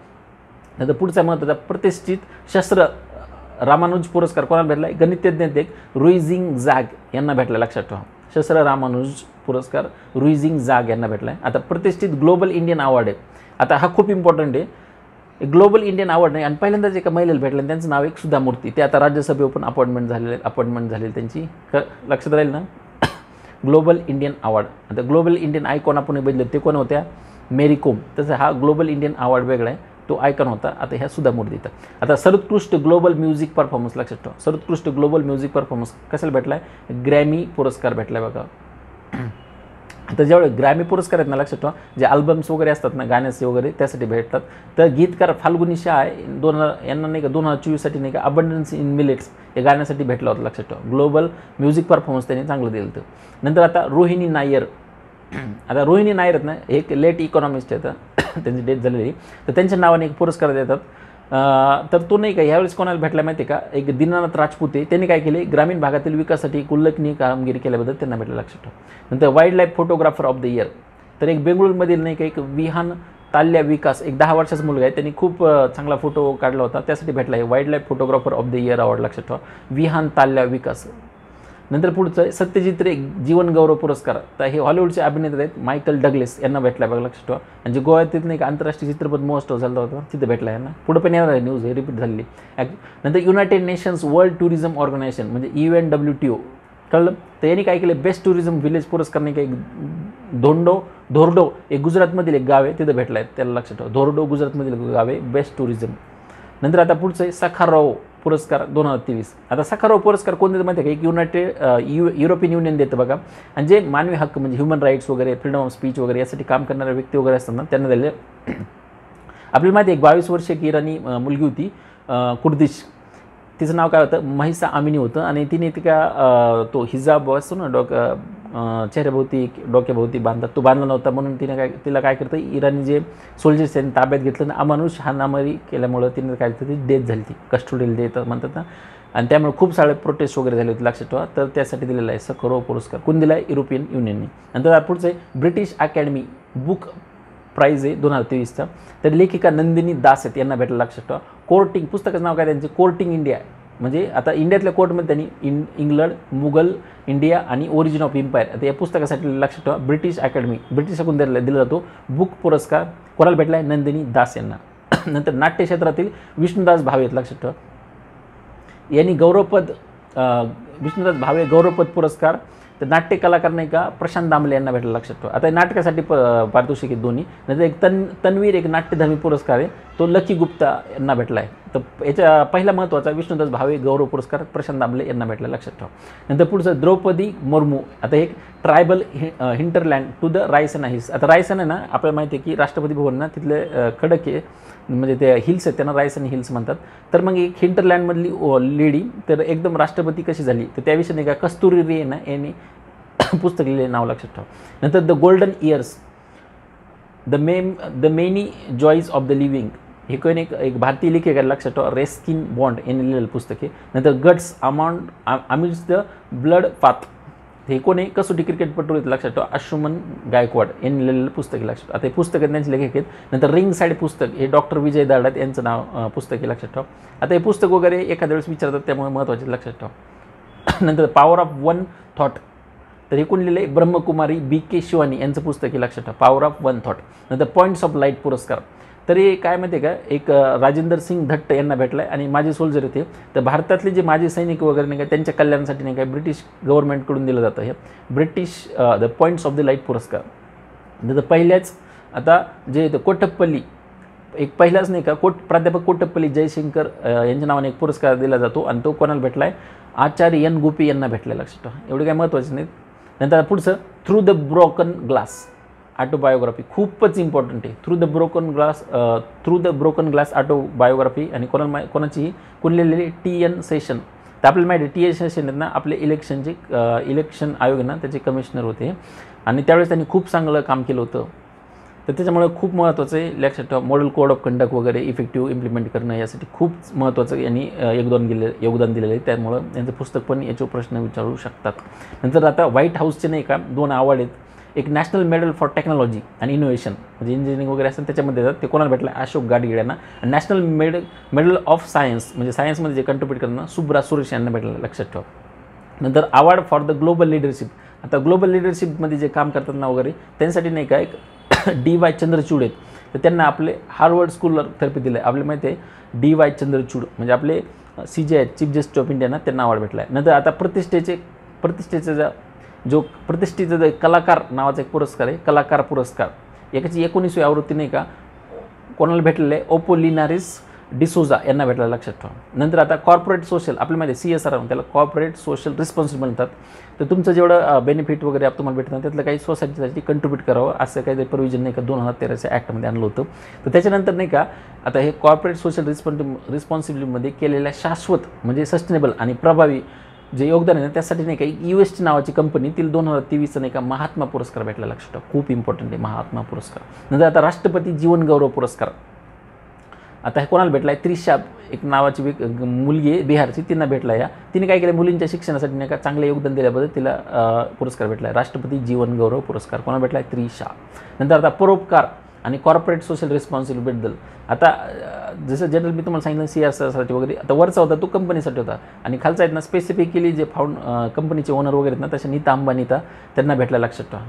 नंतर पुढचा महत्त्वाचा प्रतिष्ठित शस्त्र रामानुज पुरस्कार कोणाला भेटला आहे, गणितज्ञ रुईझिंग जाग यांना भेटला लक्षात ठेवा. शस्त्र रामानुज पुरस्कार रुईझिंग जाग यांना भेटला आहे. आता प्रतिष्ठित ग्लोबल इंडियन अवॉर्ड आहे. आता हा खूप इम्पॉर्टंट आहे, ग्लोबल इंडियन अवॉर्ड नाही, आणि पहिल्यांदाच एका महिलेला भेटलं, त्यांचं नाव एक सुधा मूर्ती. ते आता राज्यसभेवर पण अपॉइंटमेंट झालेली त्यांची, लक्षात राहील ना. Global Indian award. आता ग्लोबल इंडियन आयकॉन आपण बदलले, ते कोण होत्या, मेरी कोम. तसं हा ग्लोबल इंडियन अवॉर्ड वेगळा आहे, तो आयकॉन होता. आता ह्या सुधा मूर्ती येतात. आता सर्वोत्कृष्ट ग्लोबल म्युझिक परफॉर्मन्स लक्षात ठेवा. सर्वोत्कृष्ट ग्लोबल म्युझिक परफॉर्मन्स कशाला भेटला आहे, ग्रॅमी पुरस्कार भेटला आहे बघा. आता जेवढे ग्रॅमी पुरस्कार आहेत ना लक्षात ठेवा, जे अल्बम्स वगैरे असतात ना गाण्याचे वगैरे त्यासाठी भेटतात. तर गीतकार फाल्गुनी शाह यांना नाही का 2024साठी नाही का अबंडन्स इन मिलेट्स या गाण्यासाठी भेटला होता लक्षात ठेवा. ग्लोबल म्युझिक परफॉर्मन्स त्यांनी चांगलं दिलं होतं. नंतर आता रोहिणी नायर. आता रोहिणी नायर आहेत ना, एक लेट इकॉनॉमिस्ट आहेत, त्यांची डेथ झालेली, तर त्यांच्या नावाने एक पुरस्कार देतात. तर तो नाही का यावेळेस कोणाला भेटला माहिती आहे का, एक दीनानाथ राजपूत आहे, त्यांनी काय केले, ग्रामीण भागातील विकासासाठी एक उल्लेखनीय कामगिरी केल्याबद्दल त्यांना भेटलं लक्षात ठेवा. नंतर wild life photographer of the year. तर एक बेंगळूरमधील नाही का एक विहान ताल्या विकास, एक 10 वर्षाचा मुलगा आहे, त्यांनी खूप चांगला फोटो काढला होता, त्यासाठी भेटला आहे wild life photographer of the year award लक्षात ठेवा. विहान ताल्या विकास. नंतर पुढचं सत्यजित रे जीवन गौरव पुरस्कार. तर हे हॉलिवूडचे अभिनेते आहेत मायकल डग्लस, यांना भेटला बघा लक्षात ठेवा. आणि जे गोव्यात नाही का आंतरराष्ट्रीय चित्रपट महोत्सव झाला होता तिथे भेटला यांना. पुढे पण येणार आहे न्यूज, हे रिपीट झालेली. नंतर United Nations World Tourism Organisation म्हणजे UNWTO. कळलं. तर यांनी काय केलं, बेस्ट टुरिझम विलेज पुरस्कार नाही का एक धोर्डो एक गुजरातमधील एक गाव आहे तिथं भेटला आहे, त्याला लक्षात ठेवा. धोर्डो गुजरातमधील गाव आहे, बेस्ट टुरिझम. नंतर आता पुढचं आहे सखारोव पुरस्कार 2023. आता सखारोव पुरस्कार कोण देतं माहिती आहे का, एक युरोपियन युनियन देतं बघा. आणि जे मानवी हक्क म्हणजे ह्युमन राईट्स वगैरे, फ्रीडम ऑफ स्पीच वगैरे यासाठी काम करणारे व्यक्ती वगैरे असतात ना, त्यांना दिले. आपल्याला माहिती आहे एक 22 वर्षीय एक इराणी मुलगी होती कुर्दिश, तिचं नाव काय होतं महिसा अमिनी होतं, आणि तिने ती का तो हिजाब असतो ना चेहऱ्याभोवती डोक्याभोवती बांधतात, तो बांधला नव्हता म्हणून तिला काय करतं, इराणी जे सोल्जर्स त्यांनी ताब्यात घेतलं ना, अमानुष हाणामारी केल्यामुळं तिने काय करतं, ती डेथ झाली, ती कस्टोडियल डेथ म्हणतात ना, आणि त्यामुळे खूप सारे प्रोटेस्ट वगैरे झाले होते, लक्षात ठेवा. तर त्यासाठी दिलेला आहे सखरोव पुरस्कार. कोण दिला आहे? युरोपियन युनियनने. नंतर पुढचं आहे ब्रिटिश अकॅडमी बुक प्राईज आहे 2023चा. तर लेखिका नंदिनी दास आहेत, यांना भेटला, लक्षात ठेवा. कोर्टिंग, पुस्तकाचं नाव काय त्यांचे? Courting India. म्हणजे आता इंडियातल्या कोर्टमध्ये त्यांनी इंग्लंड, मुघल, इंडिया आणि ओरिजिन ऑफ एम्पायर, आता या पुस्तकासाठी लक्षात ठेवा. ब्रिटिश अकॅडमी, ब्रिटिशकडून दिला जातो बुक पुरस्कार. कोणाला भेटला आहे? नंदिनी दास यांना. नंतर नाट्य क्षेत्रातील विष्णुदास भावे आहेत, लक्षात ठेवा. यांनी गौरवपद, विष्णुदास भावे गौरवपद पुरस्कार. तर नाट्य कलाकार नाही का प्रशांत दामले यांना भेटला, लक्षात ठेवा. आता नाटकासाठी पारितोषिक आहे दोन्ही. नंतर एक तन्वीर एक नाट्यधर्मी पुरस्कार आहे, तो लकी गुप्ता यांना भेटला आहे. तर याच्या पहिला महत्त्वाचा विष्णुदास भावे गौरव पुरस्कार प्रशांत दामले यांना भेटला, लक्षात ठेवा. नंतर पुढचं द्रौपदी मुर्मू. आता एक tribal hinterland to the Raisina hills. आता रायसना ना आपल्याला माहिती आहे की राष्ट्रपती भवन ना तिथले खडक आहे, म्हणजे ते हिल्स आहेत, त्यांना रायसनी हिल्स म्हणतात. तर मग एक हिंटरलँडमधली लेडी तर एकदम राष्ट्रपती कशी झाली, तर त्याविषयी नाही का कस्तुरी रे ना यांनी पुस्तक लिहिलेलं नाव, लक्षात ठेवा. नंतर the golden years, the many joys of the living, हे कोण एक भारतीय लेखक आहे, लक्षात ठेवा. रेस्किन बॉन्ड यांनी लिहिलेलं पुस्तक आहे. नंतर guts amidst the blood path, हे कोण आहे? कसोटी क्रिकेटपटू आहेत, लक्षात ठेवा. अश्वमन गायकवाड यांनी लिहिलेलं पुस्तक आहे, लक्षात. आता हे पुस्तक त्यांचे लेखक आहेत. नंतर रिंग साईड पुस्तक हे डॉक्टर विजय दाडात यांचं नाव पुस्तक आहे, लक्षात ठेवा. आता हे पुस्तक वगैरे एखाद्या वेळेस विचारतात, त्यामुळे महत्त्वाचे, लक्षात ठेवा. नंतर पॉवर ऑफ वन थॉट, तर हे कोण लिहिलं आहे? ब्रह्मकुमारी BK शिवानी यांचं पुस्तक आहे, लक्षात ठेवा. Power of one thought. नंतर पॉईंट्स ऑफ लाईट पुरस्कार, तर हे काय माहिती आहे का, एक राजेंद्र सिंग धट्ट यांना भेटला आहे. आणि माजी सोल्जर होते, तर भारतातले जे माजी सैनिक वगैरे नाही का त्यांच्या कल्याणासाठी नाही काय ब्रिटिश गव्हर्नमेंटकडून दिलं जातं हे British the points of the light पुरस्कार. तर पहिल्याच आता जे कोटप्पल्ली, एक पहिलाच नाही का प्राध्यापक कोटप्पल्ली जयशंकर यांच्या नावाने एक पुरस्कार दिला जातो, आणि तो कोणाला भेटला आहे? आचार्य N. गोपी यांना भेटला, लक्षात ठेवा. एवढे काय महत्त्वाचे नाहीत. नंतर पुढचं through the broken glass autobiography, खूपच इम्पॉर्टंट आहे. Through the broken glass autobiography. आणि कोणाची कोण लिहिलेली? TN session. तर आपल्याला माहिती आहे TN सेशन आहेत ना आपले इलेक्शन आयोग ना त्याचे कमिशनर होते, आणि त्यावेळेस त्यांनी खूप चांगलं काम केलं होतं. तर त्याच्यामुळे खूप महत्त्वाचं आहे, लक्षात ठेवा. मॉडेल कोड ऑफ कंडक्ट वगैरे इफेक्टिव्ह इम्प्लिमेंट करणं यासाठी खूप महत्त्वाचं यांनी योगदान दिलेलं आहे. त्यामुळं यांचं पुस्तक पण याच्यावर प्रश्न विचारू शकतात. नंतर आता व्हाईट हाऊसचे नाही का 2 अवॉर्ड आहेत. एक नॅशनल मेडल फॉर टेक्नॉलॉजी आणि इनोव्हेशन, म्हणजे इंजिनिअरिंग वगैरे असेल त्याच्यामध्ये येतात, ते कोणाला भेटलं? अशोक गाडगीळ यांना. आणि नॅशनल मेडल ऑफ सायन्स, म्हणजे सायन्समध्ये जे कंट्रीब्यूट करणं, सुब्रा सुरेश यांना भेटलं, लक्षात ठेवा. नंतर award for the global leadership. आता ग्लोबल लिडरशिपमध्ये जे काम करतात ना वगैरे त्यांसाठी नाही का एक DY चंद्रचूड आहेत, तर त्यांना आपले हार्वर्ड स्कूल तर्फे दिलं आहे. आपल्याला माहिती आहे DY चंद्रचूड म्हणजे आपले CJ आहेत, चीफ जस्टिस ऑफ इंडिया ना, त्यांना अवॉर्ड भेटला आहे. नंतर आता प्रतिष्ठेचा जो कलाकार नावाचा एक पुरस्कार आहे, कलाकार पुरस्कार, याची 19वी आवृत्ती नाही का कोणाला भेटलेलं आहे? ओपोलिनारिस डिसोजा यांना भेटला, लक्षात ठेवा. नंतर आता कॉर्पोरेट सोशल, आपल्या माहिती आहे CSR त्याला कॉर्पोरेट सोशल रिस्पॉन्सिबल म्हणतात. तर तुमचं जेवढं बेनिफिट वगैरे तुम्हाला भेटतं त्यातलं काही सोसायटीसाठी कंट्रीब्यूट करावं असं काहीतरी प्रोव्हिजन नाही का 2013च्या ॲक्टमध्ये आणलं होतं. तर त्याच्यानंतर नाही का आता हे कॉर्पोरेट सोशल रिस्पॉन्सिबिलिटीमध्ये केलेल्या शाश्वत म्हणजे सस्टेनेबल आणि प्रभावी जे योगदान आहे ना त्यासाठी नाही का UST नावाची कंपनी तिला 2023 नाही का महात्मा पुरस्कार भेटला, लक्षात ठेवा. खूप इम्पॉर्टंट आहे महात्मा पुरस्कार. नंतर आता राष्ट्रपती जीवन गौरव पुरस्कार, आता हे कोणाला भेटला आहे? त्रिशा एक नावाची मुलगी आहे बिहारची, तिनं भेटला आहे. तिने काय केलं? मुलींच्या शिक्षणासाठी नाही का चांगलं योगदान दिल्याबद्दल तिला पुरस्कार भेटला आहे. राष्ट्रपती जीवन गौरव पुरस्कार कोणाला भेटला आहे? त्रिशा. नंतर आता परोपकार आणि कॉर्पोरेट सोशल रिस्पॉन्सिबिलिटीबद्दल, आता जसं जनरल मी तुम्हाला सांगितलं CSRसाठी वगैरे, आता वरचा होता तो कंपनीसाठी होता, आणि खालचा आहेत ना स्पेसिफिकली जे कंपनीचे ओनर वगैरे आहेत ना तसे नीता अंबानी त्यांना भेटला, लक्षात ठेवा.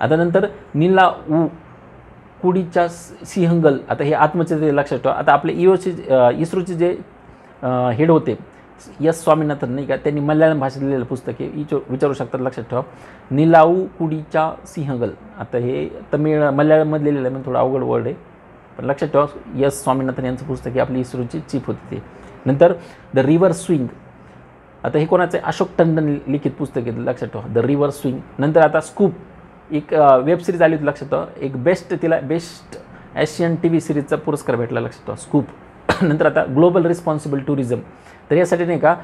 आता नंतर नीलाऊ कुडीच्या सिंहगल, आता हे आत्मचरित्र, लक्षात ठेवा. आता आपले इस्रोचे जे हेड होते S स्वामीनाथन नाही का, त्यांनी मल्याळम भाषेत लिहिलेलं पुस्तक आहे, विचारू शकतात, लक्षात ठेवा. नीलाऊ कुडीच्या सिंहगल, आता हे मल्याळममध्ये लिहिलेलं आहे, म्हणजे थोडं अवघड वर्ड आहे, पण लक्षात ठेवा. S स्वामीनाथन यांचं पुस्तक आहे, आपली इस्रोची चीफ होती ते. नंतर द रिव्हर स्विंग, आता हे कोणाचं आहे? अशोक टंडन लिखित पुस्तक आहे, लक्षात ठेवा. The river swing. नंतर आता स्कूप एक वेब सिरीज आली होती, लक्षात ठेवा. एक बेस्ट एशियन TV सिरीजचा पुरस्कार भेटला, लक्षात ठेवा. स्कूप. नंतर आता ग्लोबल रिस्पॉन्सिबल टुरिझम, तर यासाठी नाही का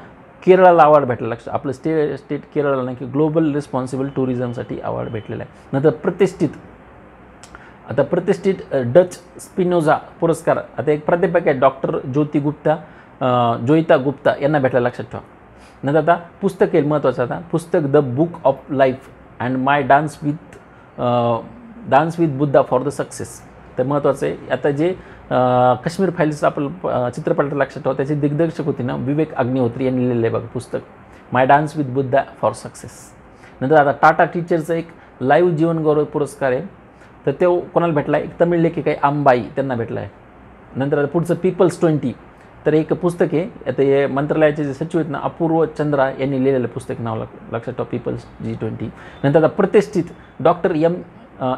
केरळला अवॉर्ड भेटला. लक्षात, आपलं स्टेट केरळला नाही की ग्लोबल रिस्पॉन्सिबल टुरिझमसाठी अवॉर्ड भेटलेला आहे. नंतर प्रतिष्ठित डच स्पिनोझा पुरस्कार आता एक प्राध्यापक आहे डॉक्टर जोयिता गुप्ता यांना भेटला. लक्षात ठेवा. नंतर आता पुस्तक आहे महत्त्वाचं. आता पुस्तक the book of life and my dance with Buddha for the success. तर महत्त्वाचं आहे. आता जे काश्मीर फाईल्स आपलं चित्रपटात लक्षात ठेवा, त्याचे दिग्दर्शक होते ना विवेक अग्निहोत्री यांनी लिहिलेलं आहे बघा पुस्तक my dance with Buddha for success. नंतर आता टाटा टीचरचं एक लाईव्ह जीवन गौरव पुरस्कार आहे. तर तो कोणाला भेटला आहे? एक तमिळ लेखिका आहे आंबाई, त्यांना भेटला आहे. नंतर आता पुढचं पीपल्स 20 तर एक पुस्तक आहे. आता हे मंत्रालयाचे जे सचिव आहेत ना अपूर्व चंद्रा यांनी लिहिलेलं पुस्तक नाव लक्षात ठेवा पीपल्स G20. नंतर आता प्रतिष्ठित डॉक्टर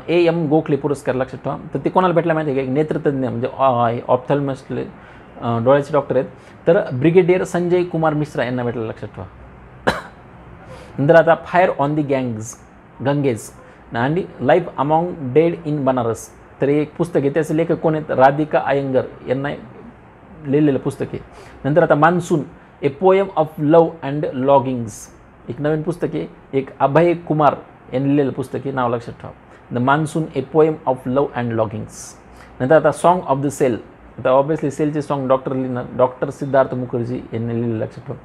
एम गोखले पुरस्कार लक्षात ठेवा. तर ते कोणाला भेटला माहिती आहे का? एक नेत्रतज्ञ म्हणजे ऑप्थॅल्मिस्टले डोळ्याचे डॉक्टर आहेत. तर ब्रिगेडियर संजय कुमार मिश्रा यांना भेटला. लक्षात ठेवा. नंतर आता फायर ऑन दी गंगेज आणि life among dead in Banaras. तर एक पुस्तक आहे. त्याचे लेखक कोण आहेत? राधिका अयंगर यांना लिहिलेलं पुस्तक आहे. नंतर आता monsoon a poem of love and longings एक नवीन पुस्तक आहे. एक अभय कुमार यांनी लिहिलेलं पुस्तक आहे, नाव लक्षात ठेवा. The monsoon a poem of love and longings. नंतर आता सॉन्ग ऑफ द सेल. आता ऑब्वियसली सेलचे सॉन्ग डॉक्टर सिद्धार्थ मुखर्जी यांनी लिहिलेलं. लक्षात ठेवा.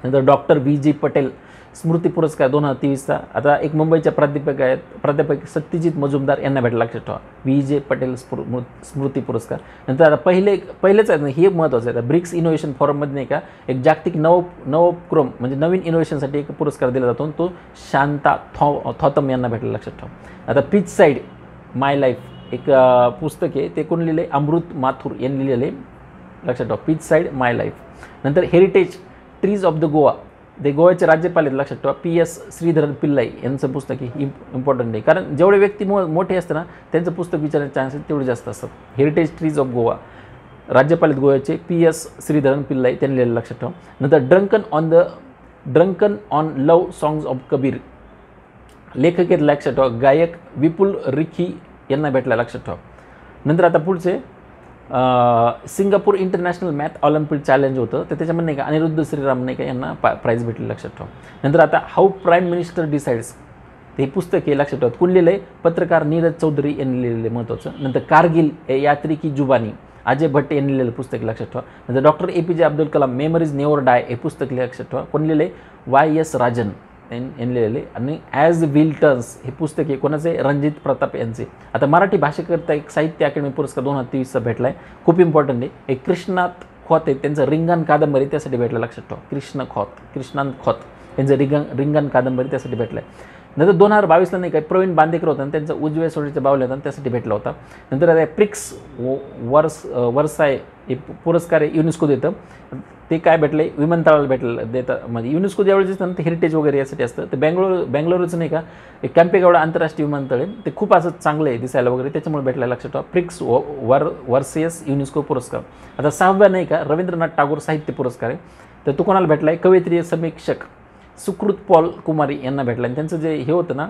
नंतर डॉक्टर VJ पटेल स्मृती पुरस्कार 2023चा. आता एक मुंबईच्या प्राध्यापक सत्यजित मजुमदार यांना भेटला. लक्षात ठेवा. VJ पटेल स्मृती पुरस्कार. नंतर आता पहिलेच आहे हे महत्त्वाचं आहे. आता ब्रिक्स इनोव्हेशन फॉरममध्ये नाही का एक जागतिक नवोपक्रम म्हणजे नवीन इनोव्हेशनसाठी एक पुरस्कार दिला जातो. तो शांता थॉतम यांना भेटला. लक्षात ठेवा. आता पिच साईड माय लाईफ एक पुस्तक आहे. ते कोण लिहिले? अमृत माथुर यांनी लिहिलेले. लक्षात ठेवा. पिच साईड माय लाईफ. नंतर heritage trees of the Goa ते गोव्याचे राज्यपाल आहेत. लक्षात ठेवा. PS श्रीधरन पिल्लाई यांचं पुस्तक हे इम्पॉर्टंट आहे. कारण जेवढे व्यक्ती मोठे असतात ना त्यांचं पुस्तक विचारण्याचे चान्सेस तेवढे जास्त असतात. हेरिटेज ट्रीज ऑफ गोवा राज्यपाल आहेत गोव्याचे PS श्रीधरन पिल्लाई त्यांनी लिहिलेलं. लक्षात ठेवा. नंतर drunken on love songs of Kabir लेखक आहेत. लक्षात ठेवा. गायक विपुल रिखी यांना भेटला. लक्षात ठेवा. नंतर आता पुढचे Singapore international math Olympic challenge होतं. तर त्याच्यामध्ये नाही का अनिरुद्ध श्रीराम नाही का यांना प्राईज भेटले. लक्षात ठेवा. नंतर आता हाऊ प्राईम मिनिस्टर डिसाइड्स हे पुस्तक हे लक्षात ठेवा. कोण लिहिलं आहे? पत्रकार नीरज चौधरी यांनी लिहिलेलं महत्त्वाचं. नंतर कारगिल यात्री की जुबानी अजय भट्ट यांनी लिहिलेलं पुस्तक लक्षात ठेवा. नंतर doctor APJ Abdul Kalam memories never die हे पुस्तक लक्षात ठेवा. कोण लिहिलं आहे? YS राजन यांनी लिहिलेले. आणि ॲज विल टर्न्स हे पुस्तक आहे कोणाचे? रणजित प्रताप यांचे. आता मराठी भाषेकरता एक साहित्य अकादमी पुरस्कार 2023चा भेटला आहे. खूप इम्पॉर्टंट आहे. एक कृष्णात खोत आहे त्यांचं रिंगण कादंबरी त्यासाठी भेटलं. लक्षात ठेवा. कृष्णांत खोत यांचं रिंगण कादंबरी त्यासाठी भेटलं आहे. नंतर 2022ला नाही काय प्रवीण बांदेकर होता आणि त्यांचा उजव्या सोडीचे बावले होता त्यासाठी भेटला होता. नंतर आता प्रिक्स वर्साय हे पुरस्कार आहे युनेस्को देतं. ते काय भेटले? विमानतळाला भेटलं देतात. म्हणजे युनेस्को ज्यावेळेस दिसतं ना ते हेरिटेज वगैरे यासाठी असतं. ते बँगलोरचं नाही का एक कॅम्पेगौडा आंतरराष्ट्रीय विमानतळ आहे. ते खूप असं चांगलं आहे दिसायला वगैरे त्याच्यामुळे भेटलं. लक्षात ठेवा. प्रिक्स वर्सेस युनेस्को पुरस्कार. आता 6व्या नाही का रवींद्रनाथ टागोर साहित्य पुरस्कार आहे. तर तो कोणाला भेटला आहे? कवयित्री समीक्षक सुकृत पॉल कुमारी यांना भेटला. आणि त्यांचं जे हे होतं ना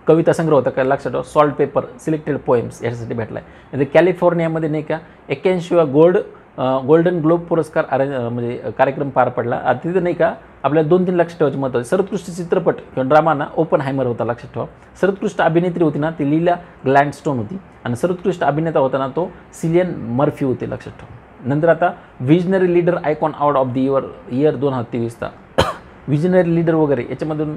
कविता संग्रह होता काय लक्षात ठेवा. सॉल्ट पेपर सिलेक्टेड पोएम्स याच्यासाठी भेटला आहे. म्हणजे कॅलिफोर्नियामध्ये नाही का 81वा गोल्डन ग्लोब पुरस्कार म्हणजे कार्यक्रम पार पडला. तिथं नाही का आपल्याला 2-3 लक्षात ठेवायचे महत्त्व. सर्वोत्कृष्ट चित्रपट किंवा ड्रामा ना ओपनहायमर होता. लक्षात ठेवा. सर्वोत्कृष्ट अभिनेत्री होती ना ती लीला ग्लॅडस्टोन होती. आणि सर्वोत्कृष्ट अभिनेता होता ना तो सिलियन मर्फी होते. लक्षात ठेवा. नंतर आता visionary leader icon award of the year 2023चा विजनरी लीडर वगैरे याच्यामधून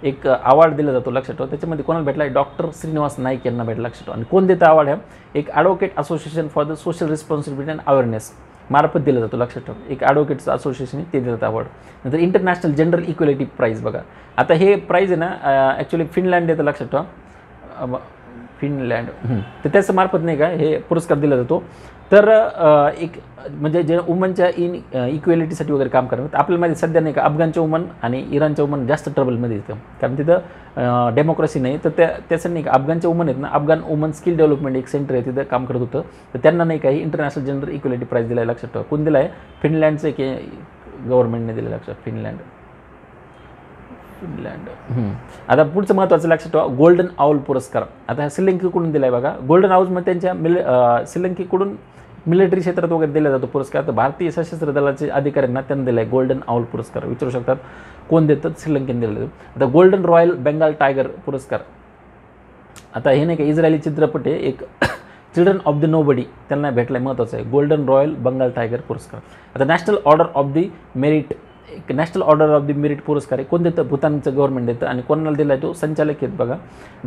एक अवॉर्ड दिला जातो. लक्षात ठेवा. त्याच्यामध्ये कोणाला भेटला आहे? डॉक्टर श्रीनिवास नाईक यांना भेटला. लक्षात ठेवा. आणि कोण देतं अवॉर्ड? आहे एक advocate association for the social responsibility and awareness मार्फत दिला जातो. लक्षात ठेवा. एक ॲडव्होकेट्स असोसिएशन ते देतात अवॉर्ड. नंतर इंटरनॅशनल जेंडर इक्वेलिटी प्राईज बघा. आता हे प्राईज आहे ना ॲक्च्युली फिनलँड येतं. लक्षात ठेवा. फिनलँड तर त्याचं मार्फत नाही का हे पुरस्कार दिला जातो. तर एक म्हणजे जे वुमनच्या इक्वेलिटीसाठी वगैरे काम करतात. आपल्याला माहिती सध्या नाही का अफगाणच्या वुमन आणि इराणच्या वुमन जास्त ट्रबलमध्ये येतं कारण तिथं डेमोक्रेसी नाही. तर त्यासाठी नाही का अफगाणच्या वुमन आहेत ना अफगाण वुमन स्किल डेव्हलपमेंट एक सेंटर आहे तिथं काम करत होतं. तर त्यांना नाही काही इंटरनॅशनल जेंडर इक्वेलिटी प्राईज दिला आहे. लक्षात ठेवा. कोण दिला आहे? फिनलँडचं एक गव्हर्नमेंटने दिलं. लक्षात फिनलँड. आता पुढचं महत्त्वाचं लक्षात ठेवा. गोल्डन आऊल पुरस्कार आता हा श्रीलंकेकडून दिला आहे बघा. गोल्डन आऊल मध्ये त्यांच्या श्रीलंकेकडून मिलिटरी क्षेत्रात वगैरे दिला जातो पुरस्कार. तर भारतीय सशस्त्र दलाचे अधिकाऱ्यांना त्यांना दिला आहे गोल्डन आऊल पुरस्कार. विचारू शकतात कोण देतात, श्रीलंकेने दिला जातो. आता गोल्डन रॉयल बेंगाल टायगर पुरस्कार, आता हे नाही का इस्रायली चित्रपट आहे एक चिल्ड्रन ऑफ द नोबडी, त्यांना भेटला आहे, महत्त्वाचं आहे. गोल्डन रॉयल बेंगाल टायगर पुरस्कार. आता national order of the merit, एक national order of the merit पुरस्कार आहे, कोण देतं, भूतानचं गव्हर्नमेंट देतं. आणि कोणाला दिला आहे तो, संचालक आहेत बघा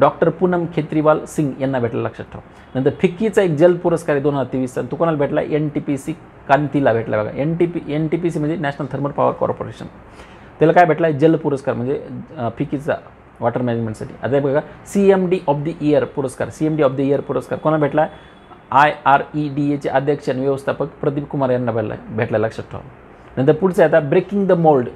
डॉक्टर पूनम खेत्रीवाल सिंग यांना भेटला, लक्षात ठेवा. नंतर फिक्कीचा एक जल पुरस्कार आहे 2023, आणि तो कोणाला भेटला, NTPC कांतीला भेटला बघा. NTPC म्हणजे नॅशनल थर्मल पॉवर कॉर्पोरेशन, त्याला काय भेटला, जल पुरस्कार म्हणजे फिक्कीचा वॉटर मॅनेजमेंटसाठी. आता बघा CMD ऑफ द इयर पुरस्कार, CMD ऑफ द इयर पुरस्कार कोणाला भेटला, IREDA चे अध्यक्ष आणि व्यवस्थापक प्रदीप कुमार यांना भेटला, लक्षात ठेवा. नंतर पुढचं आहे आता breaking the mould,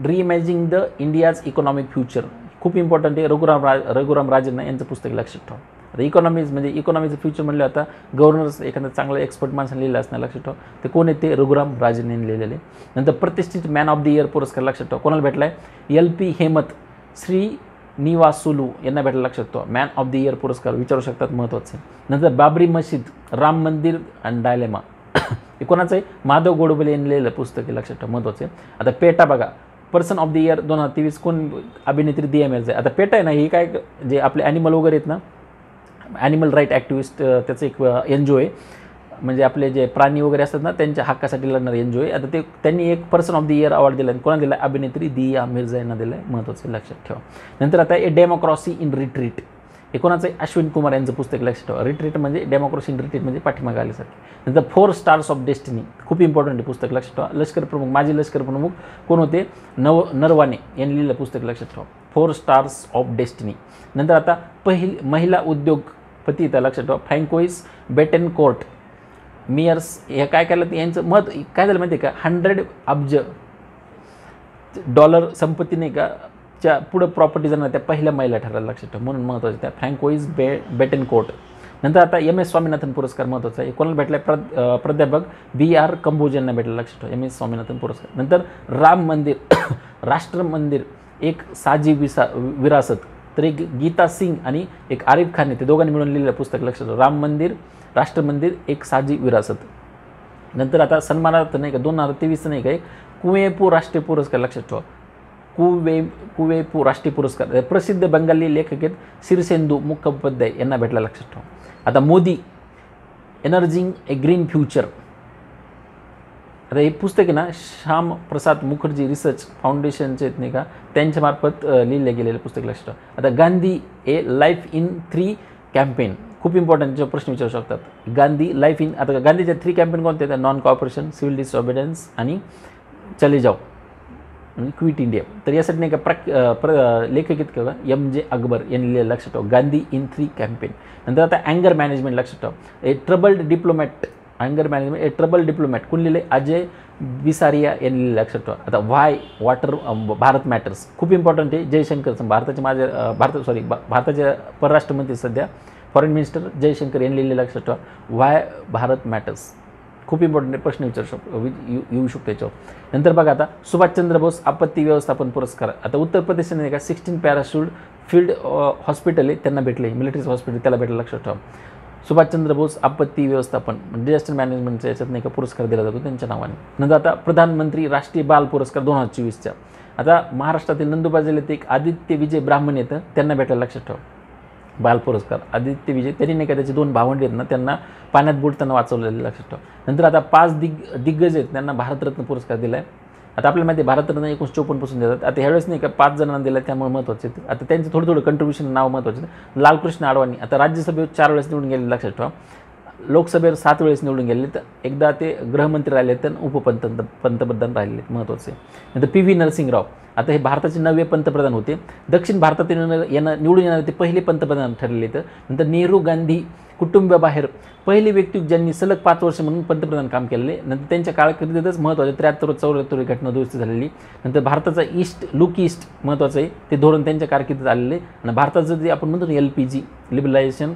reimagining the India's economic future, खूप इम्पॉर्टंट आहे. रघुराम राजन यांचं पुस्तक, लक्षात ठेवा. आता इकॉनॉमीज म्हणजे इकॉनॉमीचं फ्युचर म्हणलं, आता गव्हर्नर्स एखादं चांगलं एक्सपर्ट माणसाने लिहिलं असणार, लक्षात ठेवा. ते कोण आहे, ते रघुराम राजन यांनी लिहिलेले. नंतर प्रतिष्ठित मॅन ऑफ द इयर पुरस्कार, लक्षात ठेवा, कोणाला भेटला आहे, LP हेमत श्रीनिवासुलू यांना भेटला, लक्षात ठेवा. मॅन ऑफ द इयर पुरस्कार विचारू शकतात, महत्त्वाचं आहे. नंतर बाबरी मशीद, राम मंदिर आणि डायलेमा, हे कोणाचं आहे, माधव गोडबोले यांनी लिहिलेलं पुस्तक आहे, लक्षात ठेवा, महत्त्वाचं आहे. आता पेटा बघा, पर्सन ऑफ द इयर 2023 कोण, अभिनेत्री दिया मिर्झा. आता पेटा आहे ना, ही काय जे आपले ॲनिमल वगैरे आहेत ना, ॲनिमल राईट ॲक्टिव्हिस्ट, त्याचं एक NGO आहे, म्हणजे आपले जे प्राणी वगैरे असतात ना त्यांच्या हक्कासाठी लढणार NGO आहे. आता ते त्यांनी एक person of the year award दिला, आणि कोणाला दिला, अभिनेत्री दिया मिर्झा यांना दिला आहे, महत्त्वाचं, लक्षात ठेवा. नंतर आता ए डेमोक्रॉसी इन रिट्रीट, हे कोणाचं आहे, अश्विन कुमार यांचं पुस्तक, लक्षात ठेवा. रिट्रीट म्हणजे डेमोक्रॉसी इन रिट्रीट म्हणजे पाठीमागे आल्यासारखे. नंतर 4 स्टार्स ऑफ डेस्टिनी, खूप इम्पॉर्टंट आहे पुस्तक, लक्षात ठेवा. लष्कर प्रमुख, माजी लष्कर प्रमुख कोण होते, नरवाने यांनी लिहिलं पुस्तक, लक्षात ठेवा. 4 स्टार्स ऑफ डेस्टिनी. नंतर आता महिला उद्योगपती इथं, लक्षात ठेवा, फ्रँकोइस बेटेनकोर्ट मियर्स, हे काय केलं, यांचं मत काय झालं माहिती आहे का, 100 अब्ज डॉलर संपत्ती नाही का च्या पुढं प्रॉपर्टी जाणार त्या पहिल्या महिला ठरल्या, लक्षात ठेवा, म्हणून महत्त्वाचं त्या फ्रँकोइस बेटेनकोर्ट. नंतर आता MS स्वामीनाथन पुरस्कार महत्त्वाचा आहे, कोणाला भेटला, प्राध्यापक BR कंबोज यांना भेटला, लक्षात ठेवा, MS स्वामीनाथन पुरस्कार. नंतर राम मंदिर राष्ट्र मंदिर एक साजी विरासत, तर एक गीता सिंग आणि एक आरिफ खान ते दोघांनी मिळून लिहिलेलं पुस्तक, लक्षात ठेवा. राम मंदिर राष्ट्र मंदिर एक साजी विरासत. नंतर आता सन्मानार्थ नाही का 2023 नाही का, एक कुवेंपू राष्ट्रीय पुरस्कार, लक्षात ठेवा. कुवेंपू राष्ट्रीय पुरस्कार प्रसिद्ध बंगाली लेखक आहेत शीर्षेंदू मुखोपाध्याय यांना भेटला, लक्षात ठेवा. आता मोदी एनर्जिंग ए ग्रीन फ्युचर, आता हे पुस्तक आहे ना श्याम प्रसाद मुखर्जी रिसर्च फाउंडेशनचे आहेत नाही का, त्यांच्यामार्फत लिहिलं गेलेलं पुस्तक, लक्षात ठेवा. आता गांधी ए लाईफ इन 3 कॅम्पेन, खूप इम्पॉर्टंट प्रश्न विचारू शकतात. गांधी लाईफ इन, आता गांधीच्या 3 कॅम्पेन कोणते आहेत, नॉन कॉपरेशन, सिव्हिल डिसऑबिडन्स आणि चले जाओ म्हणजे क्विट इंडिया. तर यासाठी नाही का लेखक आहेत का MJ अकबर यांनी लिहिलेलं, लक्षात ठेवा, गांधी इन 3 कॅम्पेन. नंतर आता अँगर मॅनेजमेंट, लक्षात ठेवा, ए ट्रबल्ड डिप्लोमॅट, अँगर मॅनेजमेंट ए ट्रबल डिप्लोमॅट कोण लिहिले, अजय बिसारिया यांनी लिहिलं, लक्षात ठेवा. आता व्हाय वॉटर भारत मॅटर्स, खूप इम्पॉर्टंट आहे. जयशंकर भारताचे परराष्ट्रमंत्री सध्या फॉरेन मिनिस्टर जयशंकर यांनी लिहिलेलं, लक्षात ठेवा, व्हाय भारत मॅटर्स, खूप इम्पॉर्टंट प्रश्न येऊ शकतो याच्यावर. नंतर बघा आता सुभाषचंद्र बोस आपत्ती व्यवस्थापन पुरस्कार, आता उत्तर प्रदेशने नाही का 16 पॅराशूट फील्ड हॉस्पिटल आहे त्यांना भेटले, मिलिटरी हॉस्पिटल त्याला भेटलं, लक्षात ठेवा. सुभाषचंद्र बोस आपत्ती व्यवस्थापन डिझास्टर मॅनेजमेंटच्या याच्यात नाही का पुरस्कार दिला जातो त्यांच्या नावाने. नंतर आता प्रधानमंत्री राष्ट्रीय बाल पुरस्कार 2024च्या, आता महाराष्ट्रातील नंदुरबार जिल्ह्यात एक आदित्य विजय ब्राह्मण येतं त्यांना भेटायला, लक्षात ठेवा, बाल पुरस्कार. आदित्य विजय त्यांनी नाही का त्याचे 2 भावंडे आहेत ना त्यांना पाण्यात बुडताना वाचवलेले, लक्षात ठेवा. नंतर आता 5 दिग्गज आहेत त्यांना भारतरत्न पुरस्कार दिला आहे. आता आपल्याला माहिती आहे भारतरत्न 1954 पासून देतात, आता ह्यावेळेस नाही का 5 जणांना दिला, त्यामुळे महत्त्वाचे. आता त्यांचं थोडं कंट्रीब्युशन नाव महत्त्वाचे. लालकृष्ण अडवाणी आता राज्यसभेवर 4 वेळेस निवडून गेले, लक्षात ठेवा. लोकसभेवर 7 वेळेस निवडून गेले, तर एकदा ते गृहमंत्री राहिले, तर उपपंतप्रधान राहिले, महत्त्वाचे. नंतर PV नरसिंहराव, आता हे भारताचे 9वे पंतप्रधान होते, दक्षिण भारतातील निवडून येणारे ते पहिले पंतप्रधान ठरलेले. तर नंतर नेहरू गांधी कुटुंबाबाहेर पहिली व्यक्ती ज्यांनी सलग 5 वर्ष म्हणून पंतप्रधान काम केलेले. नंतर त्यांच्या काळाकिर्दीतच महत्त्वाचे 73-74 घटना दुरुस्त झालेली. नंतर भारताचा लुक ईस्ट महत्त्वाचं आहे, ते धोरण त्यांच्या कारकिर्दीत आलेले. आणि भारताचं जे आपण म्हणतो LPG लिबरलायझेशन,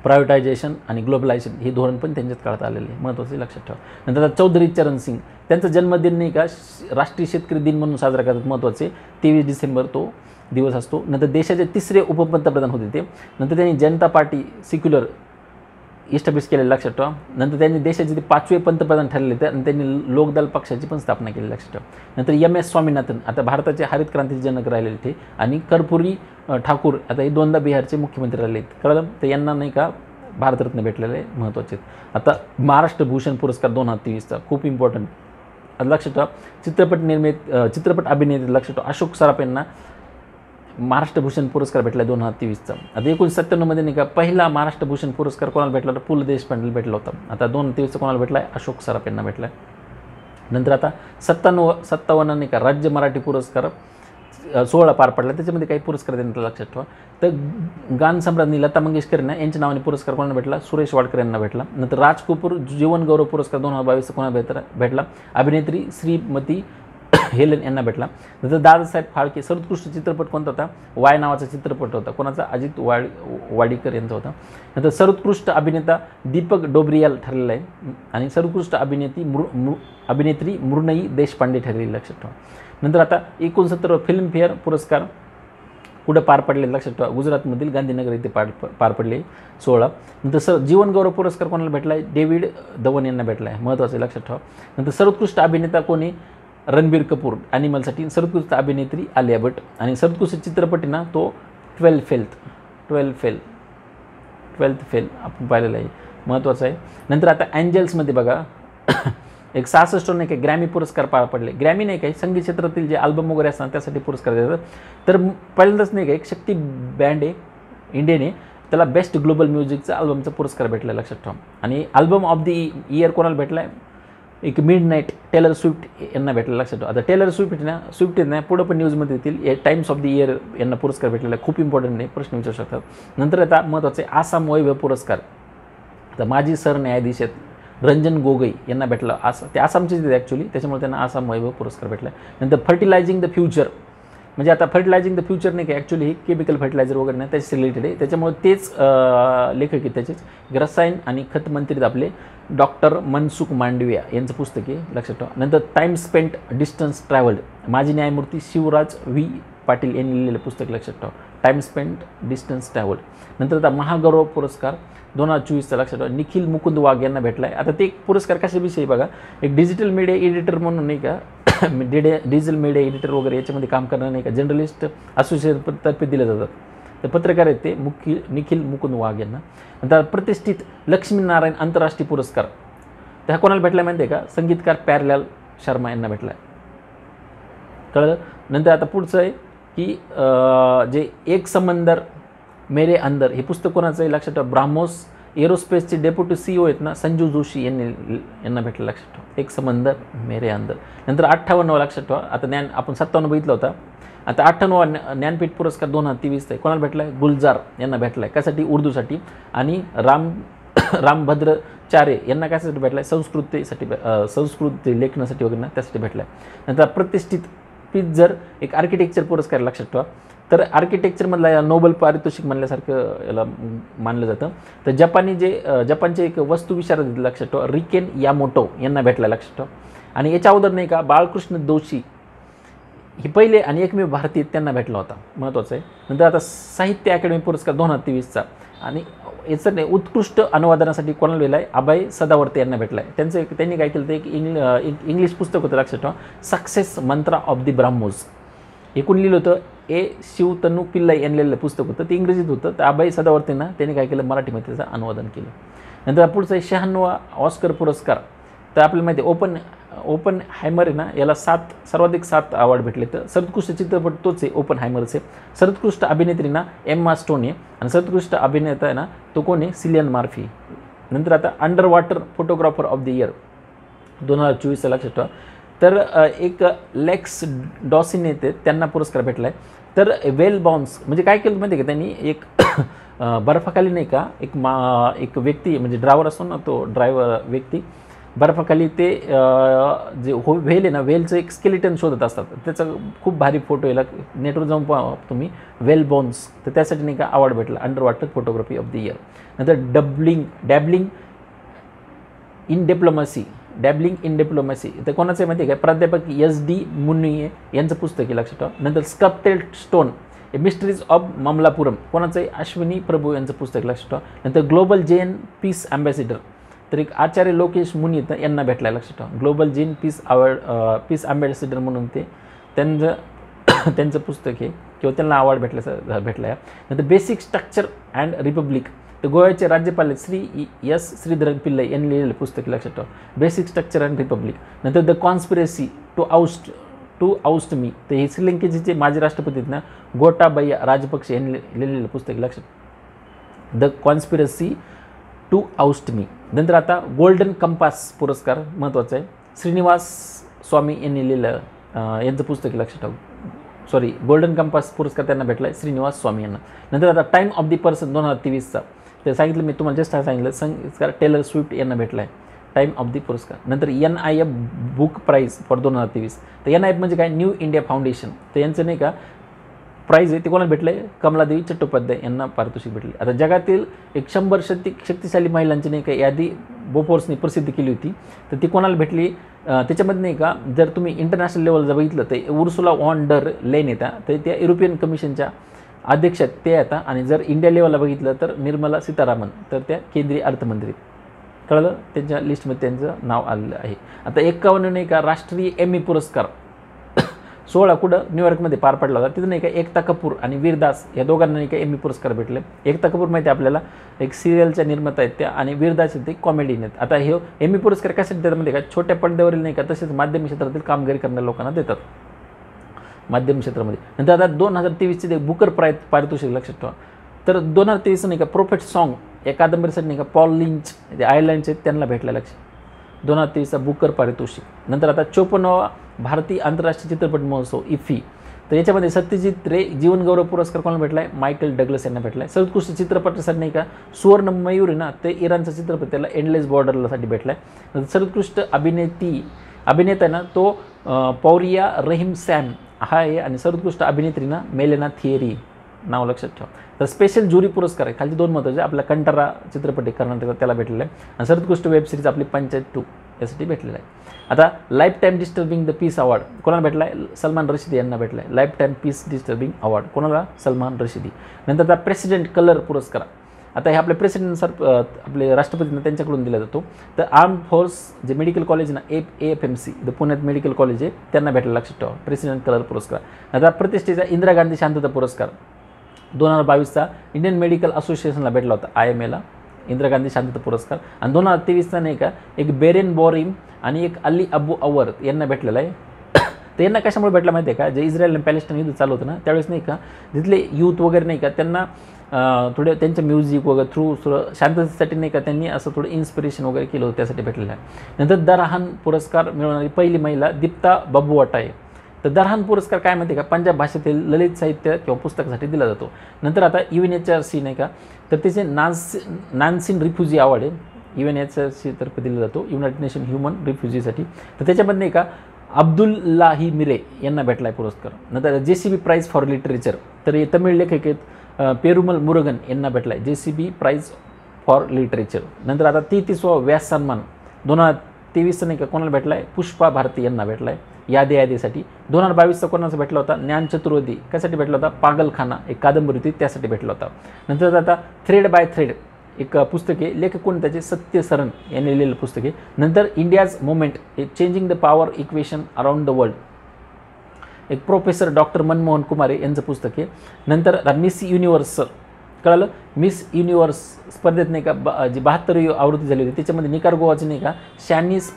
प्रायव्हेटायझेशन आणि ग्लोबलायझेशन हे धोरण पण त्यांच्याच काळात आलेले आहे, महत्त्वाचे, लक्षात ठेवा. नंतर चौधरी चरण सिंग त्यांचा जन्मदिन नाही का राष्ट्रीय शेतकरी दिन म्हणून साजरा करतात, महत्त्वाचे 23 डिसेंबर तो दिवस असतो. नंतर देशाचे 3रे उपपंतप्रधान होते ते. नंतर त्यांनी जनता पार्टी सेक्युलर इस्टॅब्लिश केलेलं लक्षात ठेवा. नंतर त्यांनी देशाचे ते 5वे पंतप्रधान ठरले ते आणि त्यांनी लोकदल पक्षाची पण स्थापना केली लक्षात ठेवा. नंतर MS स्वामीनाथन आता भारताचे हरित क्रांतीचे जनक राहिलेले ते आणि कर्पूरी ठाकूर आता हे 2दा बिहारचे मुख्यमंत्री राहिले कळलं. तर यांना नाही का भारतरत्न भेटलेले आहे महत्त्वाचे. आता महाराष्ट्र भूषण पुरस्कार 2023चा खूप इम्पॉर्टंट लक्षात ठेवा. चित्रपट अभिनेते लक्षात ठेवा अशोक सराफ यांना महाराष्ट्र भूषण पुरस्कार भेटला 2023चा. आता 1997मध्ये नाही का पहिला महाराष्ट्र भूषण पुरस्कार कोणाला भेटला होता? पु ल देशपांडेला भेटला होता. आता 2023चा कोणाला भेटला आहे? अशोक सराफ यांना भेटला आहे. नंतर आता 57 नाही का राज्य मराठी पुरस्कार 16 पार पडला. त्याच्यामध्ये काही पुरस्कार देण्यात लक्षात ठेवा. तर गानसम्राज्ञी लता मंगेशकर यांच्या नावाने पुरस्कार कोणाला भेटला? सुरेश वाडकर यांना भेटला. नंतर राज कपूर जीवन गौरव पुरस्कार 2022 कोणाला भेटला? अभिनेत्री श्रीमती हेलन यांना भेटला. नंतर दादासाहेब फाळके सर्वोत्कृष्ट चित्रपट कोणता होता? वाय नावाचा चित्रपट होता. कोणाचा? अजित वाडीकर यांचा होता. नंतर सर्वोत्कृष्ट अभिनेता दीपक डोबरियाल ठरलेला आहे आणि सर्वोत्कृष्ट अभिनेत्री मृण्मयी देशपांडे ठरलेली लक्षात ठेवा. नंतर आता 69 फिल्मफेअर पुरस्कार कुठं पार पडले लक्षात ठेवा? गुजरातमधील गांधीनगर इथे पार पडले 16. नंतर जीवन गौरव पुरस्कार कोणाला भेटला आहे? डेव्हिड धवन यांना भेटला आहे महत्त्वाचं लक्षात ठेवा. नंतर सर्वोत्कृष्ट अभिनेता कोणी? रणबीर कपूर ॲनिमलसाठी. सर्वोत्कृष्ट अभिनेत्री आलिया भट आणि सर्वोत्कृष्ट चित्रपट ना तो 12th फेल आपण पाहिलेलं आहे महत्त्वाचं आहे. नंतर आता अँजल्समध्ये बघा एक 66 नाही काही ग्रॅमी पुरस्कार पार पडले. ग्रॅमी नाही काही संगीत क्षेत्रातील जे अल्बम वगैरे असतात त्यासाठी पुरस्कार देतात. तर पहिल्यांदाच नाही का एक शक्ती बँड आहे इंडियन आहे त्याला बेस्ट ग्लोबल म्युझिकचा अल्बमचा पुरस्कार भेटला लक्षात ठेवा. आणि अल्बम ऑफ द इयर कोणाला भेटला आहे? एक मिडनाईट टेलर स्विफ्ट यांना भेटला लक्षात ठेवा. आता टेलर स्विफ्ट नाही पुढं पण न्यूजमध्ये येतील. टाइम्स ऑफ द इयर यांना पुरस्कार भेटलेला आहे. खूप इम्पॉर्टंट आहे प्रश्न विचारू शकतात. नंतर आता महत्त्वाचे आसाम वैभव पुरस्कार तर माजी सरन्यायाधीश आहेत रंजन गोगोई यांना भेटला. ते आसामचेच आहेत ॲक्च्युली त्याच्यामुळे त्यांना आसाम वैभव पुरस्कार भेटला. नंतर फर्टिलायझिंग द फ्युचर म्हणजे आता फर्टिलायझिंग द फ्युचर नाही का ॲक्च्युली हे केमिकल फर्टिलायझर वगैरे नाही त्याच्याशी रिलेटेड आहे. त्याच्यामुळे तेच लेखक आहेत त्याचेच रसायन आणि खत मंत्री आपले डॉक्टर मनसुख मांडविया यांचं पुस्तक आहे लक्षात ठेवा. नंतर टाईम स्पेंट डिस्टन्स ट्रॅव्हल्ड माजी न्यायमूर्ती शिवराज व्ही पाटील यांनी लिहिलेलं पुस्तक लक्षात ठेवा. Time spent distance travelled. नंतर आता महागौरव पुरस्कार 2024चा लक्षात ठेवा निखिल मुकुंद वाघ यांना भेटला आहे. आता ते पुरस्कार कशाविषयी बघा एक डिजिटल मीडिया एडिटर म्हणून नाही का डिजिटल मीडिया एडिटर वगैरे याच्यामध्ये काम करणार नाही का जर्नलिस्ट असोसिएशनतर्फे दिले जातात. तर पत्रकार आहेत ते निखिल मुकुंद वाघ यांना. नंतर प्रतिष्ठित लक्ष्मीनारायण आंतरराष्ट्रीय पुरस्कार त्या कोणाला भेटला माहिती आहे का? संगीतकार प्यारेलाल शर्मा यांना भेटला आहे कळलं. नंतर आता पुढचं आहे की जे एक समंदर मेरे अंदर हे पुस्तक कोणाचं आहे लक्षात ठेवा? ब्राह्मोस एरोस्पेसचे डेप्युटी CEO आहेत ना संजू जोशी यांना भेटलं लक्षात ठेवा. एक समंदर मेरे अंदर. नंतर 58 लक्षात ठेवा. आता आपण 57 बघितलं होता. आता 58 ज्ञानपीठ पुरस्कार 2023 आहे कोणाला भेटला आहे? गुलजार यांना भेटला आहे कशासाठी? उर्दूसाठी. आणि रामभद्राचार्य यांना कशासाठी भेटला आहे? संस्कृत लेखनासाठी वगैरे ना त्यासाठी भेटला आहे. नंतर प्रतिष्ठित पित्झर एक आर्किटेक्चर पुरस्कार लक्षात ठेवा. तर आर्किटेक्चरमधला या नोबेल पारितोषिक म्हणल्यासारखं याला मानलं जातं. तर जपानचे एक वस्तुविशारद लक्षात ठेवा रिकेन यामोटो यांना भेटला लक्षात ठेवा. आणि याच्या अगोदर नाही का बाळकृष्ण दोशी हे पहिले आणि एकमेव भारतीय त्यांना भेटला होता महत्त्वाचं आहे. नंतर आता साहित्य अकादमी पुरस्कार 2023चा आणि याचं नाही उत्कृष्ट अनुवादनासाठी कोणाला लिहिला आहे? अभय सदावर्ते यांना भेटला आहे. त्यांनी काय केलं तर एक इंग्लिश पुस्तक होतं लक्षात ठेवा success Mantra of the BrahMos हे कोण लिहिलं होतं? शिवतनू पिल्लाई यांनी लिहिलेलं पुस्तक होतं ते इंग्रजीत होतं. तर अभय सदावर्तेंना त्यांनी काय केलं मराठीमध्ये त्याचं अनुवादन केलं. नंतर पुढचं 96वा ऑस्कर पुरस्कार तर आपल्याला माहिती आहे ओपन हायमर आहे ना याला सर्वाधिक 7 अवॉर्ड भेटले. तर सर्वोत्कृष्ट चित्रपट तोच आहे ओपन हायमरचे. सर्वोत्कृष्ट अभिनेत्री ना एम्मा स्टोन आहे आणि सर्वोत्कृष्ट अभिनेता आहे ना तो कोण आहे? Cillian Murphy. नंतर आता under water photographer of the year 2024 लक्षात ठेवा. तर एक लेक्स डॉसिन येते त्यांना पुरस्कार भेटला आहे. तर वेल बाउन्स म्हणजे काय केलं माहिती आहे का त्यांनी एक बर्फाखाली नाही का एक व्यक्ती म्हणजे ड्रायव्हर असतो ना तो ड्रायव्हर व्यक्ती बर्फाखाली ते जे व्हेल आहे ना व्हेलचं एक स्केलेटन शोधत असतात. त्याचा खूप भारी फोटो याला नेटवर जाऊन पाहा तुम्ही वेल बाउन्स. तर त्यासाठी नाही का अवॉर्ड भेटला under water photography of the year. नंतर डॅबलिंग इन डिप्लोमॅसी तर कोणाचं आहे माहिती आहे का? प्राध्यापक SD मुन्नी यांचं पुस्तक आहे लक्षात ठेवा. नंतर sculpted stone A mysteries of Mamallapuram कोणाचं आहे, अश्विनी प्रभू यांचं पुस्तक लक्षात ठेवा. नंतर ग्लोबल जैन पीस अँबॅसिडर तर एक आचार्य लोकेश मुनी यांना भेटला आहे लक्षात ठेवा. ग्लोबल जैन पीस अँबॅसिडर म्हणून ते त्यांचं पुस्तक आहे किंवा त्यांना अवॉर्ड भेटला आहे. नंतर बेसिक स्ट्रक्चर अँड रिपब्लिक तर गोव्याचे राज्यपाल श्री एस श्रीधरन पिल्लई यांनी लिहिलेलं पुस्तक लक्षात ठेवा. Basic structure and Republic. नंतर the conspiracy to oust me तर हे श्रीलंकेचे जे माजी राष्ट्रपती आहेत ना गोटाबया राजपक्षे यांनी लिहिलेलं पुस्तक लक्षात. The conspiracy to oust me. नंतर आता गोल्डन कंपास पुरस्कार महत्त्वाचा आहे, श्रीनिवास स्वामी यांनी लिहिलं यांचं पुस्तक लक्षात ठेवा. गोल्डन कंपास पुरस्कार त्यांना भेटला आहे श्रीनिवास स्वामी यांना. नंतर आता टाईम ऑफ द पर्सन 2023चा ते सांगितलं मी तुम्हाला जस्ट सांगितलं संगीतकार टेलर स्विफ्ट यांना भेटला आहे टाईम ऑफ द पुरस्कार. नंतर NIF बुक प्राईज फॉर 2023 तर NIF म्हणजे काय, न्यू इंडिया फाउंडेशन तर यांचं नाही का प्राईज आहे ते कोणाला भेटलं आहे, कमलादेवी चट्टोपाध्याय यांना पारितोषिक भेटले. आता जगातील 100 शक्तिशाली महिलांची नाही का यादी बोफोर्सने प्रसिद्ध केली होती तर ती कोणाला भेटली, त्याच्यामध्ये नाही का जर तुम्ही इंटरनॅशनल लेवलला बघितलं तर उर्सुला वॉन डर लेन येतात तर त्या युरोपियन कमिशनच्या अध्यक्ष ते येतात. आणि जर इंडिया लेवलला बघितलं तर निर्मला सीतारामन तर त्या केंद्रीय अर्थमंत्री. कळलं, त्यांच्या लिस्टमध्ये त्यांचं नाव आलेलं आहे. आता 51 नाही का राष्ट्रीय एमी पुरस्कार 16 कुठं न्यूयॉर्कमध्ये पार पडला होता. तिथं नाही का एकता कपूर आणि वीरदास या दोघांना नाही का एमी पुरस्कार भेटले. एकता कपूर माहिती आहे आपल्याला एक सिरियलच्या निर्माता आहेत त्या आणि वीरदास ते कॉमेडियन आहेत. आता हे एमी पुरस्कार कशासाठी देतात म्हणजे का छोट्या पडद्यावरील नाही का तसेच माध्यम क्षेत्रातील कामगिरी करणाऱ्या लोकांना देतात माध्यम क्षेत्रामध्ये. नंतर आता 2023चे ते बुकर पारितोषिक लक्षात ठेवा. तर 2023 नाही का प्रोफेट सॉन्ग या कादंबरीसाठी नाही का पॉल लिंच जे आयर्लंडचे त्यांना भेटला लक्ष 2023चा बुकर पारितोषिक. नंतर आता 54वा भारतीय आंतरराष्ट्रीय चित्रपट महोत्सव इफ्फी तर याच्यामध्ये सत्यजित रे जीवनगौरव पुरस्कार कोणाला भेटला आहे, मायकल डग्लस यांना भेटला आहे. सर्वोत्कृष्ट चित्रपटासाठी नाही का सुवर्ण मयूर आहे ना ते इराणचा चित्रपट त्याला एंडलेस बॉर्डरसाठी भेटला आहे. नंतर सर्वोत्कृष्ट अभिनेता आहे ना तो पौरिया रहीम सॅम हा आहे आणि सर्वोत्कृष्ट अभिनेत्री ना मेलेना थिएरी नाव लक्षात ठेवा. तर स्पेशल ज्युरी पुरस्कार आहे खालची 2 महत्त्वाचे आपला कंटारा चित्रपट आहे कर्नाटक त्याला भेटलेला आहे. आणि सर्वोत्कृष्ट वेब सिरीज आपली पंचायत 2 यासाठी भेटलेला आहे. आता life time disturbing the peace award कोणाला भेटला आहे, सलमान रशिदी यांना भेटला आहे. Life time peace disturbing award कोणाला, सलमान रशिदी. नंतर आता प्रेसिडेंट कलर पुरस्कार आता हे आपले प्रेसिडेंट सर आपले राष्ट्रपतींना त्यांच्याकडून दिला जातो. तर आर्म फोर्स जे मेडिकल कॉलेज ना AFMC द पुण्यात मेडिकल कॉलेज आहे त्यांना भेटला लक्षात ठेवा प्रेसिडेंट कलर पुरस्कार. आता प्रतिष्ठेचा इंदिरा गांधी शांतता पुरस्कार 2022चा इंडियन मेडिकल असोसिएशनला भेटला होता IMAला इंदिरा गांधी शांतता पुरस्कार. आणि 2023चा नाही का एक बेरेन बोरिम आणि एक अली अबू अवर यांना भेटलेला आहे. तर यांना कशामुळे भेटला माहिती आहे का, जे इस्रायल आणि पॅलेस्टाईन युद्ध चालू होतं ना त्यावेळेस नाही का तिथले यूथ वगैरे नाही का त्यांना थोडे त्यांचं म्युझिक वगैरे थ्रू शांततेसाठी नाही का त्यांनी असं थोडं इन्स्पिरेशन वगैरे केलं होतं त्यासाठी भेटलेलं आहे. नंतर दरहान पुरस्कार मिळवणारी पहिली महिला दीप्ता बबुवाटा आहे. तर दरहान पुरस्कार काय माहिती आहे का पंजाब भाषेतील ललित साहित्य किंवा पुस्तकासाठी दिला जातो. नंतर आता UNHRC नाही का तर त्याचे नान्सिन रिफ्युजी अवॉर्ड आहे UNHRC तर्फे दिला जातो युनायटेड नेशन ह्युमन रिफ्युजीसाठी. तर त्याच्यामध्ये नाही का अब्दुल्लाही मिरे यांना भेटला आहे पुरस्कार. नंतर JCB प्राईज फॉर लिटरेचर तर हे तमिळ लेखक आहेत पेरुमल मुरुगन यांना भेटला आहे JCB प्राईज फॉर लिटरेचर. नंतर आता 33वा व्यास सन्मान 2023 नाही का कोणाला भेटला आहे, पुष्पा भारती यांना भेटला आहे यादीसाठी. 2022चा कोणाचा भेटला होता, ज्ञान चतुर्वेदी कशासाठी भेटला होता, पागलखाना एक कादंबरी होती त्यासाठी भेटला होता. नंतर आता थ्रेड बाय थ्रेड एक पुस्तक आहे लेखक कोण त्याचे सत्य सरन यांनी लिहिलेलं पुस्तक आहे. नंतर इंडियाज मोमेंट हे changing the power equation around the world एक प्रोफेसर डॉक्टर मनमोहन कुमारे यांचं पुस्तक आहे. नंतर आता मिस युनिव्हर्स कळलं मिस युनिव्हर्स स्पर्धेत नाही का जी 72वी आवृत्ती झाली होती त्याच्यामध्ये निकारागुआची नाही का शॅनिस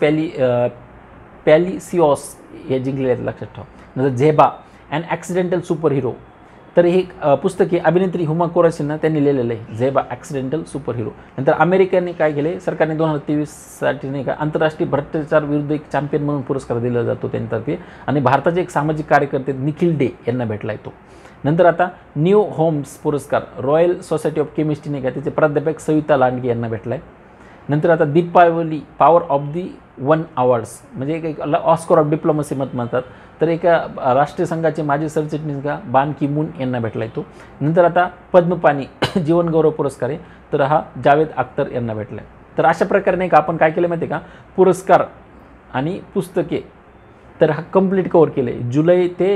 पॅलिसिओस हे जिंकलेले आहेत लक्षात ठेवा. नंतर Zeba and accidental super hero तर हे पुस्तक आहे अभिनेत्री हुमा कुरेशींना त्यांनी लिहिलेलं आहे झेबा ॲक्सिडेंटल सुपर हिरो. नंतर अमेरिकेने काय केले सरकारने 2023साठी नाही का आंतरराष्ट्रीय भ्रष्टाचार विरुद्ध एक चॅम्पियन म्हणून पुरस्कार दिला जातो त्यांच्यातर्फे. आणि भारताचे एक सामाजिक कार्यकर्ते निखिल डे यांना भेटला आहे तो. नंतर आता न्यू होम्स पुरस्कार रॉयल सोसायटी ऑफ केमिस्ट्री नाही का त्याचे प्राध्यापक सविता लांडगे यांना भेटला आहे. नंतर आता Deepavali power of the one awards म्हणजे एक ऑस्कर ऑफ डिप्लोमसी म्हणतात तर एका राष्ट्रीय संघाचे माजी सरचिटणीस का बान की मून यांना भेटला आहे तो. नंतर आता पद्मपाणी जीवनगौरव पुरस्कार आहे तर हा जावेद अख्तर यांना भेटला आहे. तर अशा प्रकारे नाही का आपण काय केलं माहिती आहे का पुरस्कार आणि पुस्तके तर हा कंप्लीट कवर केलं आहे जुलै ते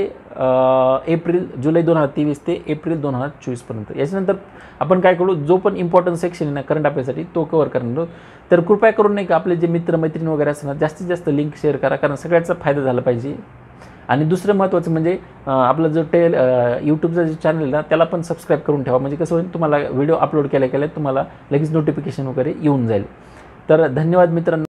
जुलै 2023 ते एप्रिल 2024पर्यंत. याच्यानंतर आपण काय करू, जो पण इम्पॉर्टंट सेक्शन आहे ना करंट अफेअर्ससाठी तो कवर करणार आहोत. तर कृपया करून नाही का आपले जे मित्रमैत्रिणी वगैरे असतात जास्तीत जास्त लिंक शेअर करा, कारण सगळ्याचा फायदा झाला पाहिजे. आणि दुसरं महत्त्वाचं म्हणजे आपलं जो यूट्यूबचा जो चॅनल आहे ना त्याला पण सबस्क्राईब करून ठेवा, म्हणजे कसं होईल तुम्हाला व्हिडिओ अपलोड केल्या तुम्हाला लगेच नोटिफिकेशन वगैरे येऊन जाईल. तर धन्यवाद मित्रांनो.